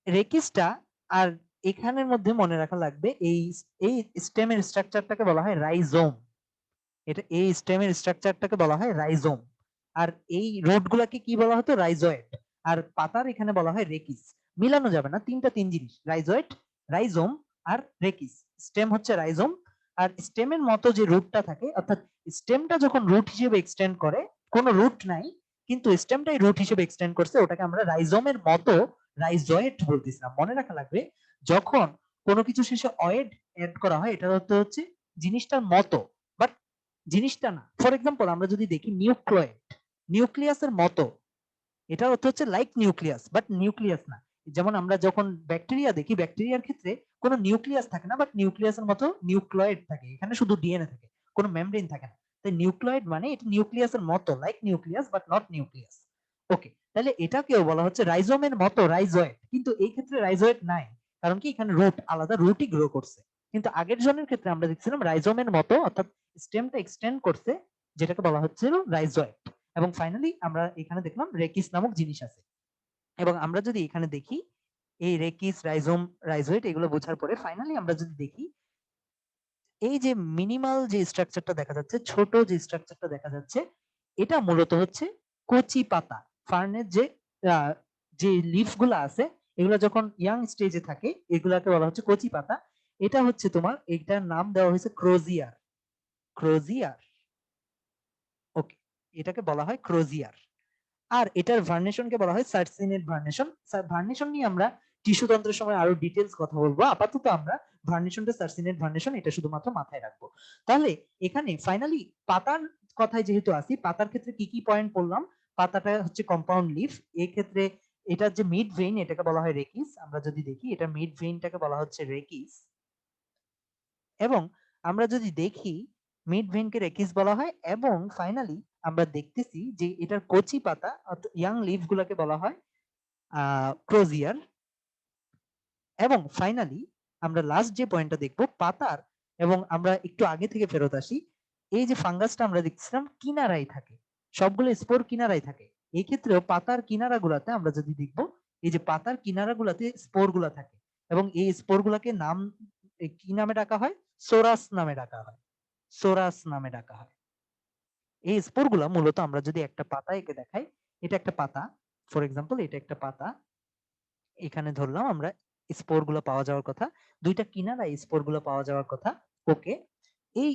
রেকিসটা আর এখানের মধ্যে মনে রাখা লাগবে, এই এই স্টেমের স্ট্রাকচারটাকে বলা হয় রাইজোম, এটা এই স্টেমের স্ট্রাকচারটাকে বলা হয় রাইজোম। আর এই রুট গুলাকে কি বলা হতো, রাইজয়েড। আর পাতার এখানে বলা হয় রেকিস। মিলানো যাবে না, তিন জিনিস, রাইজয়েড, রাইজোম আর রেকিস। স্টেম হচ্ছে রাইজোম, আর স্টেমের মতো যে রুটটা থাকে, অর্থাৎ স্টেমটা যখন রুট হিসেবে এক্সটেন্ড করে, কোনো রুট নাই কিন্তু স্টেমটাই রুট হিসেবে এক্সটেন্ড করছে, ওটাকে আমরা রাইজোমের মতো রাইজয়েড বলতেছিলাম। মনে রাখা লাগবে, যখন কোনো কিছু শেষে অয়েড এড করা হয়, এটা হচ্ছে জিনিসটার মতো, বাট জিনিসটা না। ফর এক্সাম্পল আমরা যদি দেখি নিউক্লিয়েট, নিউক্লিয়াসের মতো, এটার অর্থ হচ্ছে লাইক নিউক্লিয়াস বাট নিউক্লিয়াস না। যেমন আমরা যখন ব্যাকটেরিয়া দেখি, ব্যাকটেরিয়ার ক্ষেত্রে কোনো নিউক্লিয়াস থাকে না, বাট নিউক্লিয়াসের মতো নিউক্লয়েড থাকে, এখানে শুধু ডিএনএ থাকে, কোনো মেমব্রেন থাকে না। তাই নিউক্লয়েড মানে এটা নিউক্লিয়াসের মতো, like nucleus but not nucleus. Okay, তাহলে এটাকেও বলা হচ্ছে রাইজোমের মতো, রাইজয়েড। কিন্তু এই ক্ষেত্রে রাইজয়েড নাই, কারণ কি এখানে রুট আলাদা, রুটই গ্রো করছে। কিন্তু আগের জনের ক্ষেত্রে আমরা দেখছিলাম রাইজোমের মতো, অর্থাৎ স্টেমটা এক্সটেন্ড করছে, যেটাকে বলা হচ্ছিল রাইজয়েড। এবং ফাইনালি আমরা এখানে দেখলাম রেকিস নামক জিনিস আছে। এবং আমরা যদি এখানে দেখি এই রেকিস, রাইজোম, রাইজয়েড এগুলো বোঝার পরে ফাইনালি আমরা যদি দেখি, এই যে মিনিমাল যে স্ট্রাকচারটা দেখা যাচ্ছে, ছোট যে স্ট্রাকচারটা দেখা যাচ্ছে, এটা মূলত হচ্ছে কচি পাতা। ফার্নের যে লিফ গুলা আছে, এগুলো যখন ইয়াং স্টেজে থাকে, এগুলাকে বলা হচ্ছে কচি পাতা। এটা হচ্ছে তোমার, এটার নাম দেওয়া হয়েছে ক্রোজিয়ার, ক্রোজিয়ার। ওকে, এটাকে বলা হয় ক্রোজিয়ার। আর এটার ভার্নেশনকে বলা হয় সার্সিনেট ভার্নেশন। ভার্নেশন নিয়ে আমরা টিস্যু তন্ত্রের সময় আরো ডিটেলস কথা বলবো, আপাতত আমরা ভার্নেশনটা সার্সিনেট ভার্নেশন এটা শুধুমাত্র মাথায় রাখবো। তাহলে এখানে ফাইনালি পাতার কথায় যেহেতু আসি, পাতার ক্ষেত্রে কি কি পয়েন্ট বললাম। পাতাটা হচ্ছে কম্পাউন্ড লিফ, এই ক্ষেত্রে এটার যে মিড ভেইন এটাকে বলা হয় রেকিস। আমরা যদি দেখি এটা মিড ভেইনটাকে বলা হচ্ছে রেকিস। এবং আমরা যদি দেখি মিড ভেইনকে রেকিস বলা হয়, এবং ফাইনালি আমরা দেখতেছি যে এটার কচি পাতা অর্থাৎ ইয়াং লিফ গুলাকে বলা হয় ক্রোজিয়ার। এবং ফাইনালি আমরা লাস্ট যে পয়েন্টটা দেখবো পাতার, এবং আমরা একটু আগে থেকে ফেরত আসি, এই যে ফাঙ্গাসটা আমরা দেখছিলাম কিনারায় থাকে, সবগুলো স্পোর কিনারায় থাকে। এই ক্ষেত্রেও পাতার কিনারা গুলাতে আমরা যদি দেখবো, এই যে পাতার কিনারা গুলাতে স্পোর গুলা থাকে, এবং এই স্পোর গুলাকে নাম কি নামে ডাকা হয়, সোরাস নামে ডাকা হয়, সোরাস নামে ডাকা হয়। এই স্পোর গুলা মূলত আমরা যদি একটা পাতা এঁকে দেখাই, এটা একটা পাতা, ফর এক্সাম্পল এটা একটা পাতা, এখানে ধরলাম আমরা স্পোর গুলো পাওয়া যাওয়ার কথা, দুইটা কিনারা স্পোর গুলো পাওয়া যাওয়ার কথা। ওকে, এই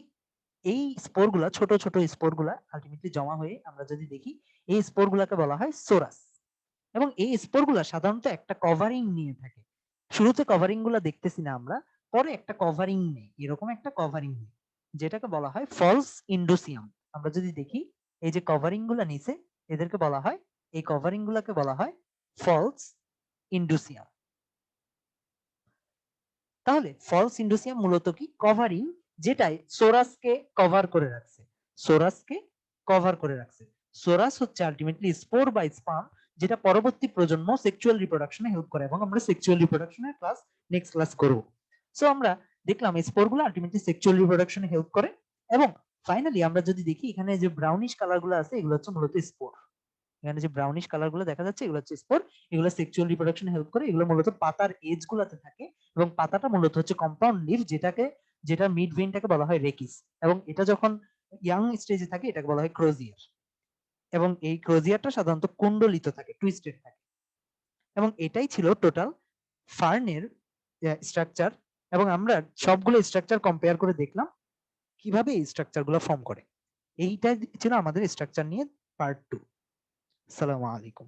এই স্পোর গুলা, ছোট ছোট স্পোর গুলা আলটিমেটলি জমা হয়ে আমরা যদি দেখি, এই স্পোর গুলাকে বলা হয় সোরাস। এবং এই স্পোর গুলা সাধারণত একটা কভারিং নিয়ে থাকে। শুরুতে কভারিং গুলা দেখতেছি না আমরা, পরে একটা কভারিং নেই, এরকম একটা কভারিং নেই, যেটাকে বলা হয় ফলস ইন্ডোসিয়াম। আমরা যদি দেখি এই যে কভারিং গুলা নিচে এদেরকে বলা হয়, এই কভারিং গুলাকে বলা হয় ফলস ইন্ডুসিয়াম। তাহলে ফলস ইন্ডুসিয়াম মূলত কি? কভারিং, যেটাই সোরাসকে কভার করে রাখছে, সোরাসকে কভার করে রাখছে। সোরাস হচ্ছে আলটিমেটলি স্পোর বা স্পার্ম, যেটা পরবর্তী প্রজন্ম সেক্সুয়াল রিপ্রোডাকশনে হেল্প করে, এবং আমরা সেক্সুয়াল রিপ্রোডাকশনের ক্লাস নেক্সট ক্লাস করব। সো আমরা দেখলাম এই স্পোরগুলো আলটিমেটলি সেক্সুয়াল রিপ্রোডাকশনে হেল্প করে। এবং ফাইনালি আমরা যদি দেখি এখানে যে ব্রাউনিশ কালার গুলো আছে এগুলো হচ্ছে মূলত স্পোর। এখানে যে ব্রাউনিশ কালার গুলো দেখা যাচ্ছে এগুলো হচ্ছে স্পোর, এগুলো সেক্সুয়াল রিপ্রোডাকশনে হেল্প করে, এগুলো মূলত পাতার এজ গুলাতে থাকে। এবং পাতাটা মূলত হচ্ছে কম্পাউন্ড লিফ, যেটা মিড ভেইনটাকে বলা হয় রেকিস, এবং এটা যখন ইয়াং স্টেজে থাকে এটাকে বলা হয় ক্রোজিয়ার। এবং এই ক্রোজিয়ারটা সাধারণত কুণ্ডলিত থাকে, টুইস্টেড থাকে। এবং এটাই ছিল টোটাল ফার্নের স্ট্রাকচার। এবং আমরা সবগুলো স্ট্রাকচার কম্পেয়ার করে দেখলাম কিভাবে এই স্ট্রাকচার গুলো ফর্ম করে। এইটা ছিল আমাদের স্ট্রাকচার নিয়ে পার্ট 2। আসসালামু আলাইকুম।